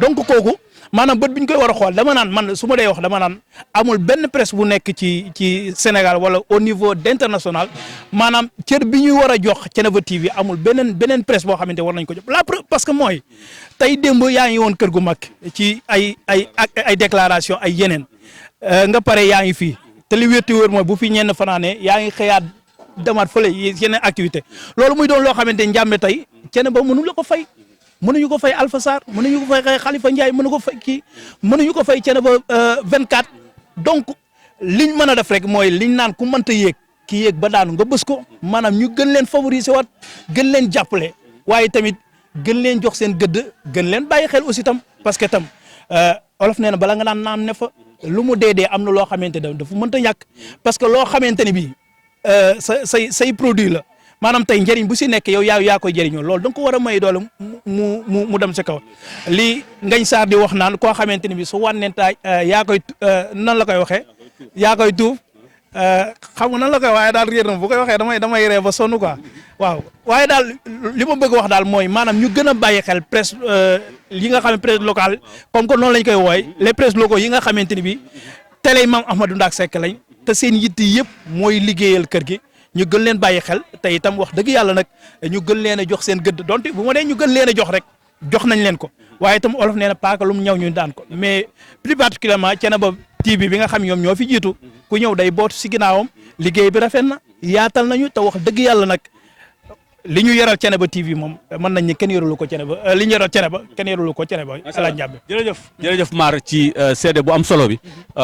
donc kooku maanaam bët bi ñu koy war a xool dama naan man su ma dee wax dama naan amul benn presse bu nekk ci Sénégal wala au niveau d'international maanaam cër bi ñuy war a jox Thiénaba TV amul beneen presse boo xamante war nañ ko jox parce que mooy tey démb yaa ngi woon kër gu mag ci ay déclaration ay yeneen nga pare yaa ngi fii te li wér te wér mooy bu fi ñenn fanaane yaa ngi xëyaat demaat fële yeneen activité loolu muy doon loo xamante njàmbe tey Thiénaba mënu la ko fay mënuñu ko fay Alpha Sarr mënuñu ko fay Khalifa Ndiaye mënu ko fay kii mënuñu ko fay Thiénaba 24 donc liñ mën a def rek mooy liñ naan ku mënta yéeg ki yéeg ba daanu nga bës ko maanaam ñu gën leen favoriser waat gën leen jàppale waaye tamit gën leen jox seen gëdd gën leen bàyyi xel aussi tam parce que tam olof nee na bala nga naan naam ne fa lu mu dee am na loo xamante ne dafa mënta ñàkk parce que loo xamante ne bii say produit la maanaam tey njëriñ bu si nekk yow yaa koy jëriñoo loolu donc war a may doole mu dem sa kaw lii Ngañ Sarr di wax naan koo xamante ni bi su wànnentaay yaa koy nan la koy waxee yaa koy tuuf xam nga nan la koy waaye daal réer na bu koy waxee damay ree ba sonn quoi waaw waaye daal li ma bëgg wax daal mooy maanaam ñu gën a bàyyi xel presse yi nga xam ne presse locale comme que noonu lañ koy wooy les presse locaux yi nga xamante ni bi télé Maam Ahmadou Ndack Seck lañ te seen yitt yëpp mooy liggéeyal kër gi ñu gën leen bàyyi xel te itam wax dëgg yàlla nag ñu gën leen a jox seen gëdd donte bu ma dee ñu gën leen a jox rek jox nañ leen ko waaye itam olof nee na paaka lu mu ñëw ñu daan ko mais plus particulièrement Thiénaba TV bi nga xam ñoom ñoo fi jiitu ku ñëw day bootu si ginnaawam liggéey bi rafet na yaatal nañu te wax dëgg yàlla nag li ñu yoral Thiénaba TV moom mën nañ ne kenn yorulu ko Thiénaba li ñu yoral Thiénaba kenn yorulu ko Thiénaba ala njàmbe jërëjëf Mar ci seede bu am solo bi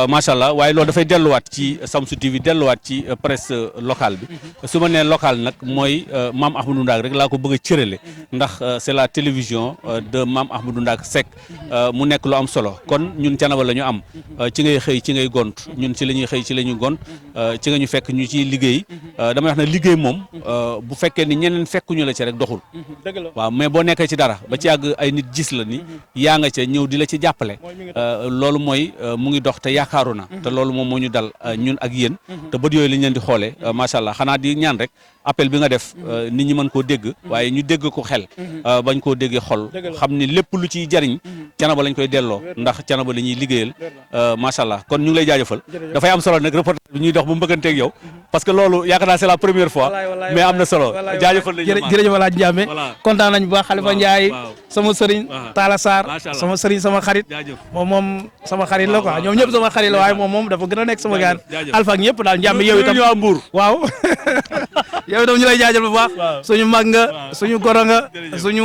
macha allah waaye loolu dafay delluwaat ci Samsu TV delluwaat ci presse locale bi su ma nee locale nag mooy Maam Ahmadou Ndack rek laa ko bëgg a cërale ndax c'est la télévision de Maam Ahmadou Ndack Seck mu nekk lu am solo kon ñun Thiénaba la ñu am ci ngay xëy ci ngay gont ñun ci la ñuy xëy ci la ñuy gont ci nga ñu fekk ñu ciy liggéey damay wax ne liggéey moom bu fekkee ni ñeneen fekkuñu la ci rek doxul waaw mais boo nekkee ci dara ba ci yàgg ay nit gis la ni yaa nga ca ñëw di la ci jàppale loolu mooy mu ngi dox te yaakaaru na te loolu moom moo ñu dal ñun ak yéen te bët yooyu lañ leen di xoolee macha allah xanaa di ñaan rek appel bi nga def nit ñi mën koo dégg waaye ñu dégg ko xel bañ koo déggee xol xam ni lépp lu ciy jariñ Thiénaba lañ koy delloo ndax Thiénaba la ñuy liggéeyal macha allah kon ñu ngi lay jaajëfal dafay am solo nag reportage bi ñuy dox bu mbëkkanteeg yow parce que loolu yaakaar naa c'est la première fois mais am na solo jaajëfal lañu jërëjëf Alaaji Ndiamé kontaan nañ bu baax Khalifa Ndiaye sama sëriñ Talla Sarr sama sëriñ sama xarit moom sama xarit la quoi ñoom ñëpp sama xarit la waaye moom dafa gën a nekk sama gaan Alpha ak ñëpp daal Ndiamé yow itam waaw yow itam ñu lay jaajëfal bu baax suñu mag nga suñu goro nga suñu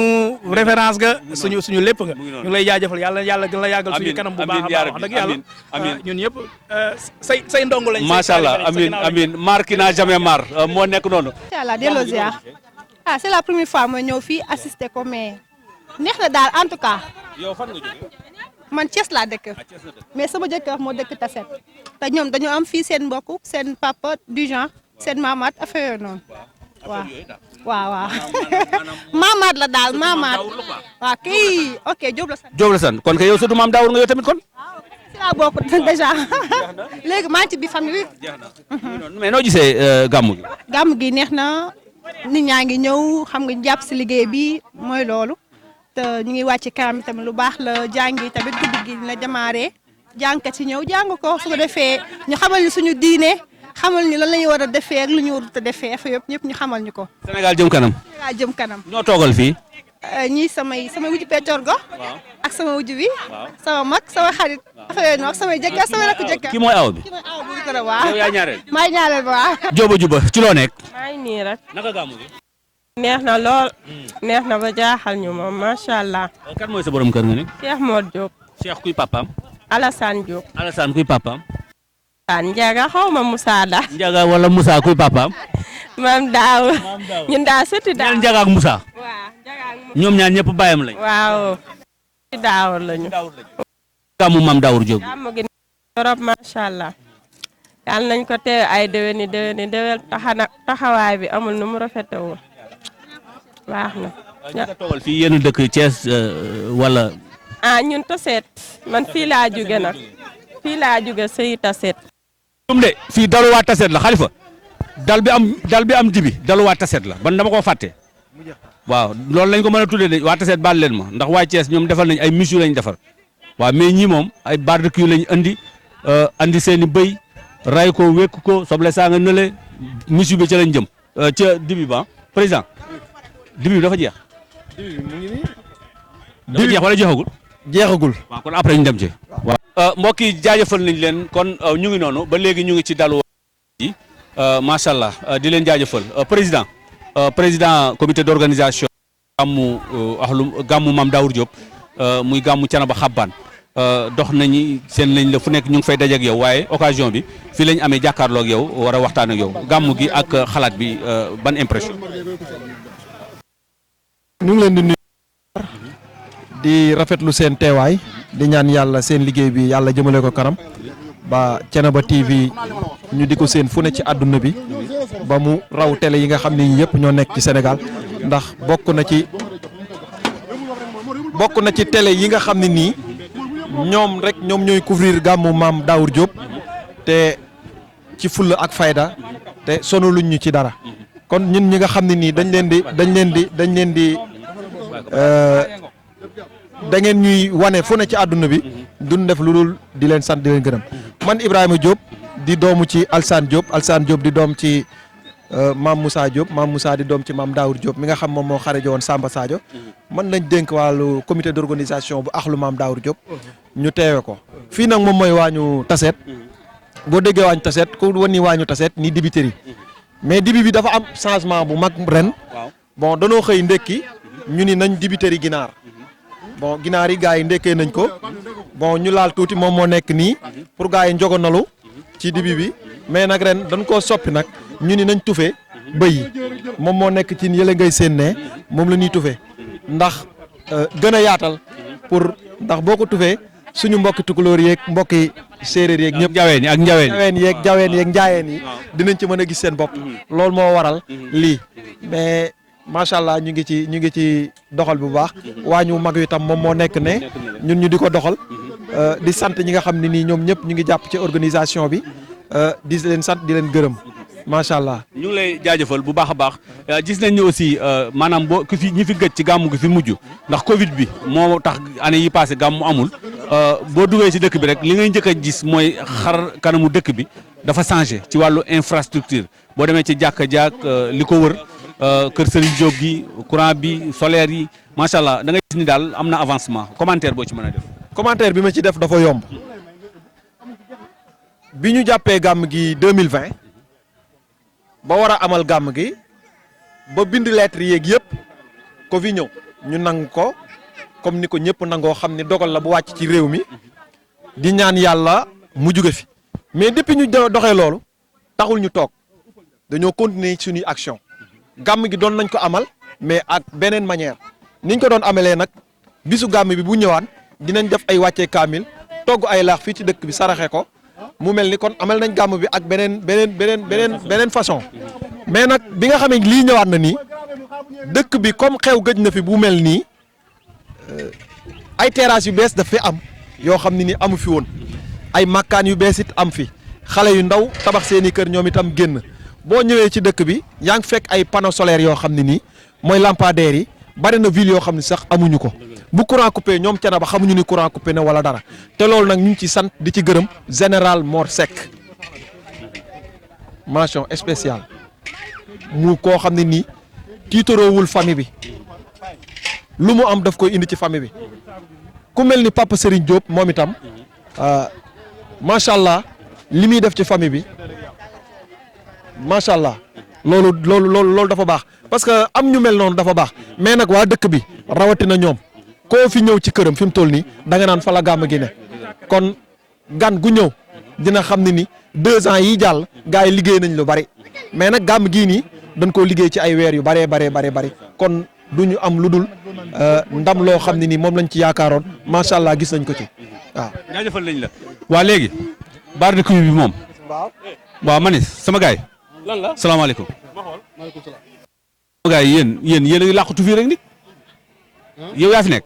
référence nga suñu lépp nga ñu ngi lay jaajëfal yàlla gën la yàggal suñu kanam bu baax a baax wax dëgg yàlla ñun ñëpp say ndongo lañ macha allah amiin Mar qui n'a jamais marre moo nekk noonu inchaallah delloo ziar c'est la première fois ma ñëw fii assister ko mais neex na daal en tout cas yow fan nga jógee man Thiès laa dëkk mais sama jëkkër moo dëkk Tassette te ñoom dañoo am fii seen mbokk seen papa du genre seen maamaat affaire yooyu noonu waaw maamaat la daal maamaat waaw kii ok Diop la sant kon kay yow surtout maam Daawur nga yow tamit kon. si laa bokk déjà léegi maa ngi ci biir famille bi. mais noo gisee gàmmu gi. gàmmu gi neex na nit ñaa ngi ñëw xam nga jàpp si liggéey bi mooy loolu te ñu ngi wàcc kanam tamit lu baax la jàngi tamit guddi gi la démarré jàngkat yi ñëw jàng ko su ko defee ñu xamal ñu suñu diine xamal ñu lan la ñu war a defee ak lu ñu warut a defee affaire yëpp ñëpp ñu xamal ñu ko. Sénégal jëm kanam. Sénégal jëm kanam. ñoo toogal fii. ñii samay wujju Petorgo. ak sama wujju bi. sama mag sama xarit. affaire yooyu noonu ak samay jëkkër sama rakk jëkkër. kii mooy aw bi. kii mooy aw bi dara waaw. yow yaa ñaareel. maa ñaareel ba waaw. Jóoba juba ci loo nekk. maa ngi nii rek. naka gàmmu gi. neex na lool. neex na ba jaaxal ñu moom macha allah. kan mooy sa borom kër nga nekk. Cheikh Modou Diop. Cheikh kuy papaam. Alassane Diop. Alassane kuy papaam. Ndiaga xaw ma Moussa da. Ndiaga wala Moussa kuy papaam. maam daaw ñun daa sëti daaw. Ndiaga ak Moussa. ñoom ñaar ñëpp bàyyam lañ. waaw. sëti daaw lañu. gàmmu maam Daawur Diop. gàmmu gi trop macha allah. yal nañ ko teew ay déwéni déwél taxawaay bi amul nu mu rafetewul baax na. ñu ko toogal fii yéen a dëkk Thiès wala. ñun Tassette man fii laa jóge nag fii laa jóge sëyi Tassette. de fii daluwaat Tassette la Xalifa dal bi am dibi daluwaat Tassette la ban dama koo fàtte waaw loolu lañ ko mën a tuddee de waa Tassette baal leen ma ndax waa Thiès ñoom defal nañ ay misu lañ defar waaw mais ñii moom ay barbecue lañ andi seen i bëy ray ko wékk ko soble saa nga nële misu bi ca lañ jëm ca dibi ba président dibi bi dafa jeex. dibi bi dafa jeex wala jeexagul. jeexagul. waaw kon après ñu dem ci. waaw mbokk yi jaajëfal nañ leen kon ñu ngi noonu ba léegi ñu ngi ci dalu yi macha allah di leen jaajëfal président comité d'organisation gàmmu Mame Daour Diop muy gàmmu Thiénaba Xabbaan dox nañu seen lañ la fu nekk ñu ngi fay daje ak yow waaye occasion bi fii lañ amee jàkkaarloo ak yow war a waxtaan ak yow gàmmu gi ak xalaat bi ban impression. ñu ngi leen di nuyu di rafetlu seen teewaay di ñaan yàlla seen liggéey bi yàlla jëmale ko kanam ba Thiénaba TV ñu di ko seen fu ne ci àdduna bi ba mu raw télé yi nga xam ne yëpp ñoo nekk ci Sénégal ndax bokk na ci télé yi nga xam ne nii ñoom rek ñoom ñooy couvrir gàmmu Mame Daour Diop te ci fulla ak fayda te sonaluñ ñu ci dara kon ñun ñi nga xam ne nii dañ leen di da ngeen ñuy wane fu ne ci àdduna bi duñ def lu dul di leen sant di leen gërëm man Ibrahima Diop di doomu ci Alsane Diop di doom ci Mame Moussa Diop Mame Moussa di doom ci Mame Daour Diop mi nga xam moom moo xare woon Samba Sadio man lañ dénk wàllu comité d'organisation bu axlu Mame Daour Diop ñu teewe ko fii nag moom mooy waañu Tassette boo déggee waañu Tassette ku wani waañu Tassette ni dibiteri mais dibi bi dafa am changement bu mag ren bon danoo xëy ndekki ñu ni nañ dibiteri ginaar bon ginaar yi gars yi ndekkee nañ ko bon ñu laal tuuti moom moo nekk nii pour gars yi njogonalu ci dibi bi mais nag ren dañ koo soppi nag ñu ni nañ tufe bëy yi moom moo nekk ci yële ngay seen ne moom la ñuy tufe ndax gën a yaatal pour ndax boo ko tufee suñu mbokki tukulóor yeeg mbokki séeréer yeeg ñëpp njaween yeeg jaween yeeg njaayeen yi dinañ ci mën a gis seen bopp loolu moo waral lii mais macha allah ñu ngi ci doxal bu baax waañu mag wi tam moom moo nekk ne ñun ñu di ko doxal di sant ñi nga xam ne nii ñoom ñëpp ñu ngi jàpp ci organisation bi di leen sant di leen gërëm macha allah. ñu ngi lay jaajëfal bu baax a baax gis nañ ni aussi maanaam boo ki fi ñi fi gëj ci gàmmu gi fi mujj ndax Covid bi moo tax année yi passé gàmmu amul boo duggee ci dëkk bi rek li ngay njëkk a gis mooy xar kanamu dëkk bi dafa changé ci wàllu infrastructure boo demee ci jàkka jaak li ko wër. Kër Serigne Diop gi courant bi solaire yi macha allah da ngay gis ni daal am na avancement commentaire boo ci mën a def. commentaire bi ma ci def dafa yomb bi ñu jàppee gàmm gi 2020 ba war a amal gàmm gi ba bind lettre yeeg yëpp ko fi ñëw ñu nangu ko comme ni ko ñëpp nangoo xam ni dogal la bu wàcc ci réew mi di ñaan yàlla mu jóge fi mais depuis ñu doxee loolu taxul ñu toog dañoo continuer suñuy action. gàmm gi doon nañ ko amal mais ak beneen manière niñ ko doon amalee nag bisu gàmm bi bu ñëwaan dinañ def ay wàccee kaamil togg ay laax fii ci dëkk bi saraxe ko mu mel ni kon amal nañ gàmm bi ak beneen façon mais nag bi nga xamee lii ñëwaat na nii dëkk bi comme xew gëj na fi bu mel nii ay terrasse yu bees daf fi am yoo xam ne ni amu fi woon ay makkaan yu bees it am fi xale yu ndaw tabax seeni kër ñoom itam génn boo ñëwee ci dëkk bi yaa ngi fekk ay panneaux solaires yoo xam ne nii mooy lampadaires yi bari na ville yoo xam ne sax amuñu ko bu courant coupé ñoom Thiénaba xamuñu ni courant coupé na wala dara te loolu nag ñu ngi ci sant di ci gërëm général Mor Seck mention spéciale mu koo xam ne nii tiitaroowul famille bi lu mu am daf koy indi ci famille bi ku mel ni Papa Serigne Diop moom itam macha allah li muy def ci famille bi macha allah loolu dafa baax parce que am ñu mel noonu dafa baax mais nag waa dëkk bi rawatina ñoom koo fi ñëw ci këram fi mu toll nii da nga naan fa la gàmm gi ne kon gan gu ñëw dina xam ne ni 2 ans yi jàll gars yi liggéey nañ lu bari mais nag gàmm gii nii dañ koo liggéey ci ay weer yu bari kon du ñu am lu dul ndam loo xam ne ni moom lañ ci yaakaaroon macha allah gis nañ ko ci waaw. jaajëfal lañ la. waa léegi. barre de coupe bi moom. waaw ma ne sama gars yi. lan la salaamaaleykum. maaleykum salaam. sama gars yi yéen a ngi làqatu fii rek nit. yow yaa fi nekk.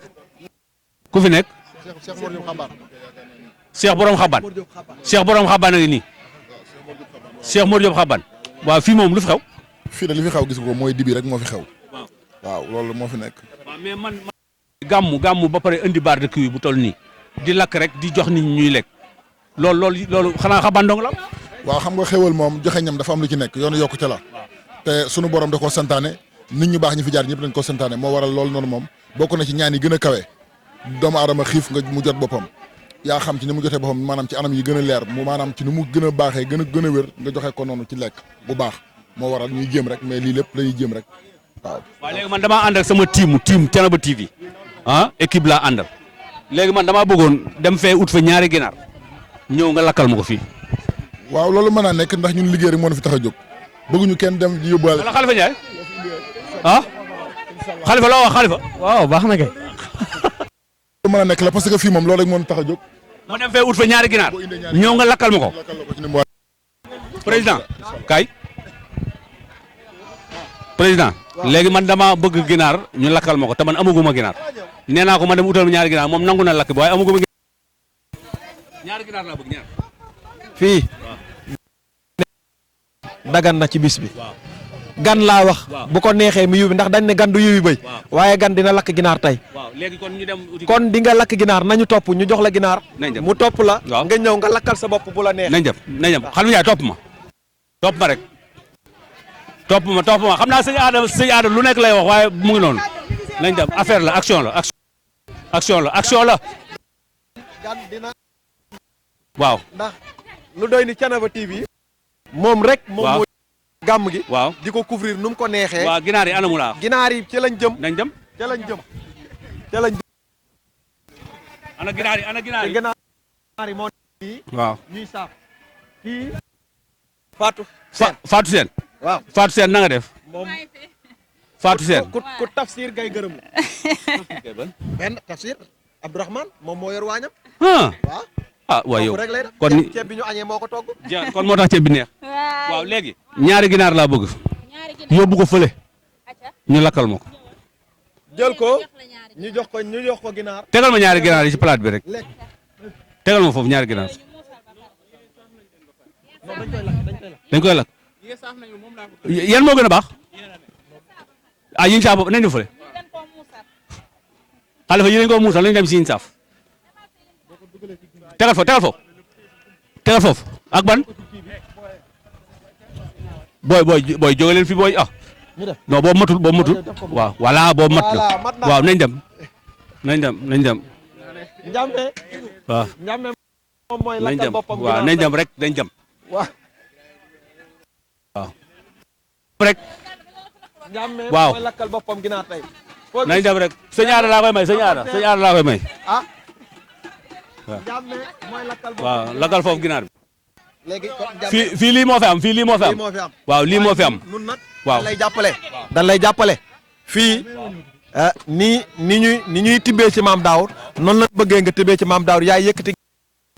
ku fi nekk. Cheikh Borom Xabaan. Cheikh Borom Xabaan a ngi nii. Cheikh Mor Diop Xabaan. waaw fii moom lu fi xew. fii de li fi xew gis nga ko mooy dibi rek moo fi xew. waaw loolu moo fi nekk. waaw mais man gàmmu ba pare indi barre de coupe bu toll nii. di lakk rek di jox nit ñi ñuy lekk. loolu xanaa Xabaan dong la. waaw xam nga xewal moom joxe ñam dafa am lu ci nekk yoonu yokkute la. te sunu borom da koo santaane nit ñu baax ñi fi jaar ñëpp dañ ko santaane moo waral loolu noonu moom bokk na ci ñaan yi gën a kawe doomu aadama xiif nga mu jot boppam yaa xam ci ni mu jotee boppam maanaam ci anam yi gën a leer mu maanaam ci ni mu gën a baaxee gën a wér nga joxe ko noonu ci lekk bu baax moo waral ñuy jéem rek mais lii lépp lañuy jéem rek waaw. waaw léegi man damaa ànd ak sama team Thiénaba TV équipe laa àndal léegi man damaa bëggoon dem fee ut fa ñaari ginaar ñëw nga lakkal ma ko fii. waaw loolu mën naa nekk ndax ñun liggéey rek moo na fi tax a jóg bëgguñu kenn dem di yóbbuwaale. wala Khalifa Ndiaye Khalifa loo wax Khalifa. waaw baax na kay. loolu mën a nekk la parce que fii moom loolu rek moo tax a jóg. ma dem fee ut fa ñaari ginaar ñëw nga lakkal ma ko. président kay président léegi man dama bëgg ginaar ñu lakkal ma ko te man amaguma ginaar nee naa ko ma dem utal ma ñaari ginaar moom nangu na lakk bi waaye amaguma ñaari ginaar laa bëgg ñaar. fii dagan na ci bis bi gan laa wax bu ko neexee mu yóbbi ndax dañ ne gan du yóbbi bëy waaye gan dina lakk ginaar tey léegi kon ñu dem uti kon di nga lakk ginaar nañu topp ñu jox la ginaar mu topp la waaw nga ñëw nga lakkal sa bopp bu la neex nañ dem Khalifa Ndiaye topp ma rek topp ma xam naa sëñ Adama lu nekk lay wax waaye mu ngi noonu nañ dem affaire la action la waaw ndax lu doy ni Thiénaba TV moom rek moom mooy gàmm gi waaw di ko couvrir nu mu ko neexee waaw ginaar yi anamu laa ginaar yi ci lañ jëm nañ dem ci lañ jëm ana ginaar yi ginaar yi moo nii waaw ñuy saaf kii Fatou Sène waaw Fatou Sène na nga def moom Fatou Sène ku tafsir gay gërëm benn tafsir Abdourahmane moom moo yor waañam waaw waaw yow kon kon ceeb bi ñu añee moo ko togg kon moo tax ceeb bi neex waaw léegi ñaari ginaar laa bëgg yóbbu ko fële ñu lakkal ma ko jël ko ñu jox ko ginaar tegal ma ñaari ginaar yi ci plate bi rek tegal ma foofu ñaari ginaar dañ koy lakk yan moo gën a baax yi ñu saaf nañ dem fële Khalifa yi nañ ko muusal nañ dem si ñu saaf tegal foofu ak ban booy jóge leen fi booy non boobu matul waaw voilà boobu mat na waaw nañ dem njàmbe waaw njàmbe moom mooy nañ lakkal dem boppam waaw nañ dem rek nañ dem waaw rek njàmbe waaw mooy lakkal boppam ginaar tey nañ dem rek sëñ Aada laa koy may sëñ Aada laa koy may ah njàmbe mooy lakkal waaw lakkal foofu ginaar bi léegi fii lii moo fi am waaw lii moo fi am nun nag waaw dañ lay jàppale fii ni ñuy tibbee ci maam Daawur noonu la bëggee nga tibbee ci maam Daawur yaay yëkkati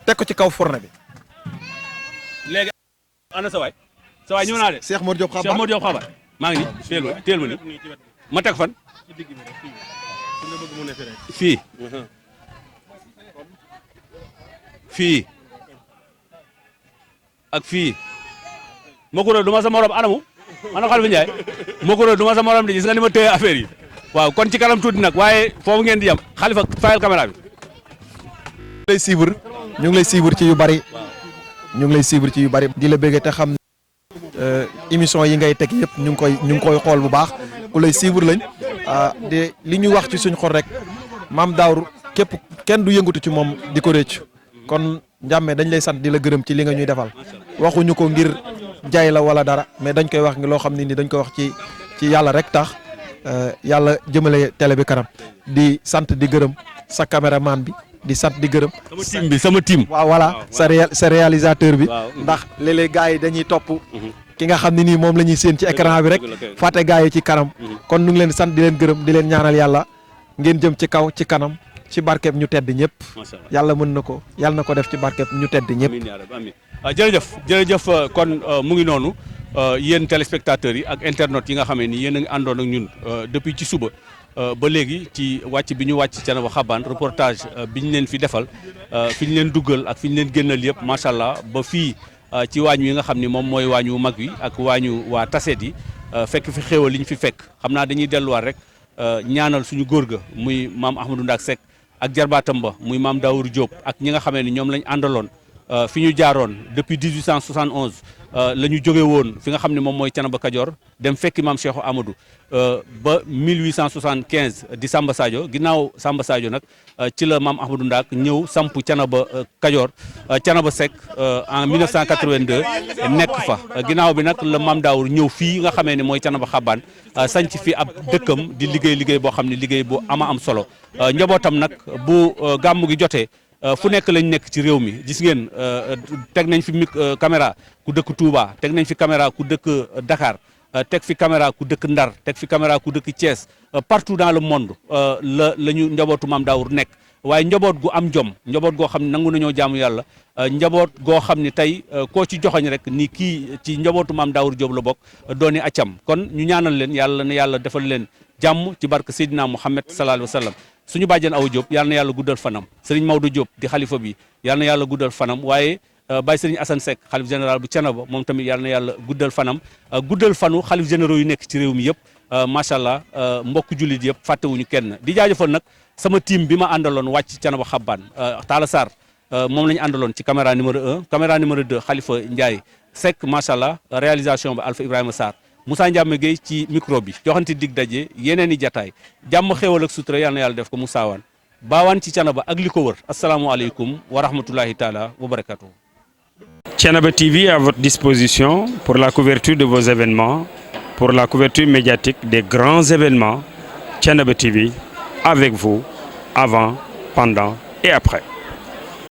teg ko ci kaw fourne bi. léegi ana sa waay ñëw naa de. Cheikh Modou Diop Xabaar Cheikh Modou Diop Xabaar maa ngi nii teel ma nii ma teg fan. fii ak fii Makoro du ma sa morom anamu ana Xalifa Ndiaye Makoro du ma sa morom di gis nga ni ma téye affaire yi waaw kon ci kanam tuuti nag waaye foofu ngeen di yem Xalifa fayal caméra bi. ñu ngi lay suivre ci yu bari di la bëggee te xam émission yi ngay teg yëpp ñu ngi koy xool bu baax ku lay suivre lañ de li ñu wax ci suñ xol rek maam Daawur képp kenn du yëngatu ci moom di ko rëcc kon Ndiamé dañ lay sant di la gërëm ci li nga ñuy defal waxuñu ko ngir jaay la wala dara mais dañ koy wax ngi loo xam ne ni dañ koy wax ci yàlla rek tax yàlla jëmale télé bi kanam di sant di gërëm sa caméraman bi di sant di gërëm. sama team. waaw voilà sa réalisateur bi. ndax léeg-léeg gars yi dañuy topp. ki nga xam ne nii moom la ñuy séen ci écran bi rek fàtte gars yi ci kanam kon nu ngi leen sant di leen gërëm di leen ñaanal yàlla ngeen jëm ci kaw ci kanam ci barkeeb ñu tedd ñëpp. yàlla mën na ko yàlla na ko def ci barkeeb ñu tedd ñëpp. jërëjëf kon mu ngi noonu yéen téléspectateurs yi ak internautes yi nga xamee ni yéen a ngi àndoon ak ñun depuis ci suba. ba léegi ci wàcc bi ñu wàcc Thiénaba Xabaan reportage bi ñu leen fi defal fi ñu leen duggal ak fi ñu leen génnal yëpp macha allah ba fii ci waañ wi nga xam ni moom mooy waañu mag wi ak waañu waa taseet yi fekk fi xéewal li ñu fi fekk xam naa dañuy delluwaat rek ñaanal suñu góor ga muy maam Ahmadou Ndak Seck ak jarbaatam ba muy maam Daawur Diop ak ñi nga xamee ni ñoom lañ àndaloon fi ñu jaaroon depuis 1871 la ñu jóge woon fi nga xam ne moom mooy Thiénaba Kajoor dem fekki maam Cheikh Amadou ba 1875 di Samba Sadio ginnaaw Samba Sadio nag ci la maam Ahmadou Ndak ñëw samp Thiénaba Kajoor Thiénaba Seck en 1982 nekk fa ginnaaw bi nag la maam Daawur ñëw fii nga xamee ne mooy Thiénaba Xabaan sanc fi ab dëkkam di liggéey boo xam ne liggéey bu am solo njabootam nag bu gàmmu gi jotee fu nekk lañ nekk ci réew mi gis ngeen teg nañ fi caméra ku dëkk Touba teg nañ fi caméra ku dëkk Dakar teg fi caméra ku dëkk Ndar teg fi caméra ku dëkk Thiès partout dans le monde la ñu njabootu maam Daawur nekk waaye njaboot gu am jom njaboot goo xam ne nangu nañoo jaamu yàlla njaboot goo xam ne tey koo ci joxoñ rek ni kii ci njabootu maam Daawur Diop la bokk dooni accam kon ñu ñaanal leen yàlla na yàlla defal leen jàmm ci barke Seydina Muhammad sallallahu alayhi wa sallam suñu bàjjen Awa Diop yàlla na yàlla guddal fanam Serigne Maodo Diop di xalifa bi yàlla na yàlla guddal fanam waaye Baye Serigne Assane Seck xalif général bu Thiénaba moom tamit yàlla na yàlla guddal fanam guddal fanu xalif généraux yu nekk ci réew mi yëpp macha allah mbokk jullit yëpp fàttewuñu kenn di jaajëfal nag sama team bi ma àndaloon wàcc Thiénaba Xabaan Talla Sarr moom la ñu àndaloon ci caméra numéro 1 caméra numéro 2 Khalifa Ndiaye Seck macha allah réalisation ba Alpha Ibrahima Sarr Moussa Ndiame Gueye ci micro bi joxante dig daje yeneen i jataay jàmm xéewal ak sutura yàlla na yàlla def ko mu saawaan baawaan ci Thiénaba ak li ko wër asalaamualeykum wa rahmatullahi taala wa barakatuh. Thiénaba TV à votre disposition pour la couverture de vos événements, pour la couverture médiatique des grands événements. Thiénaba TV avec vous avant, pendant et après.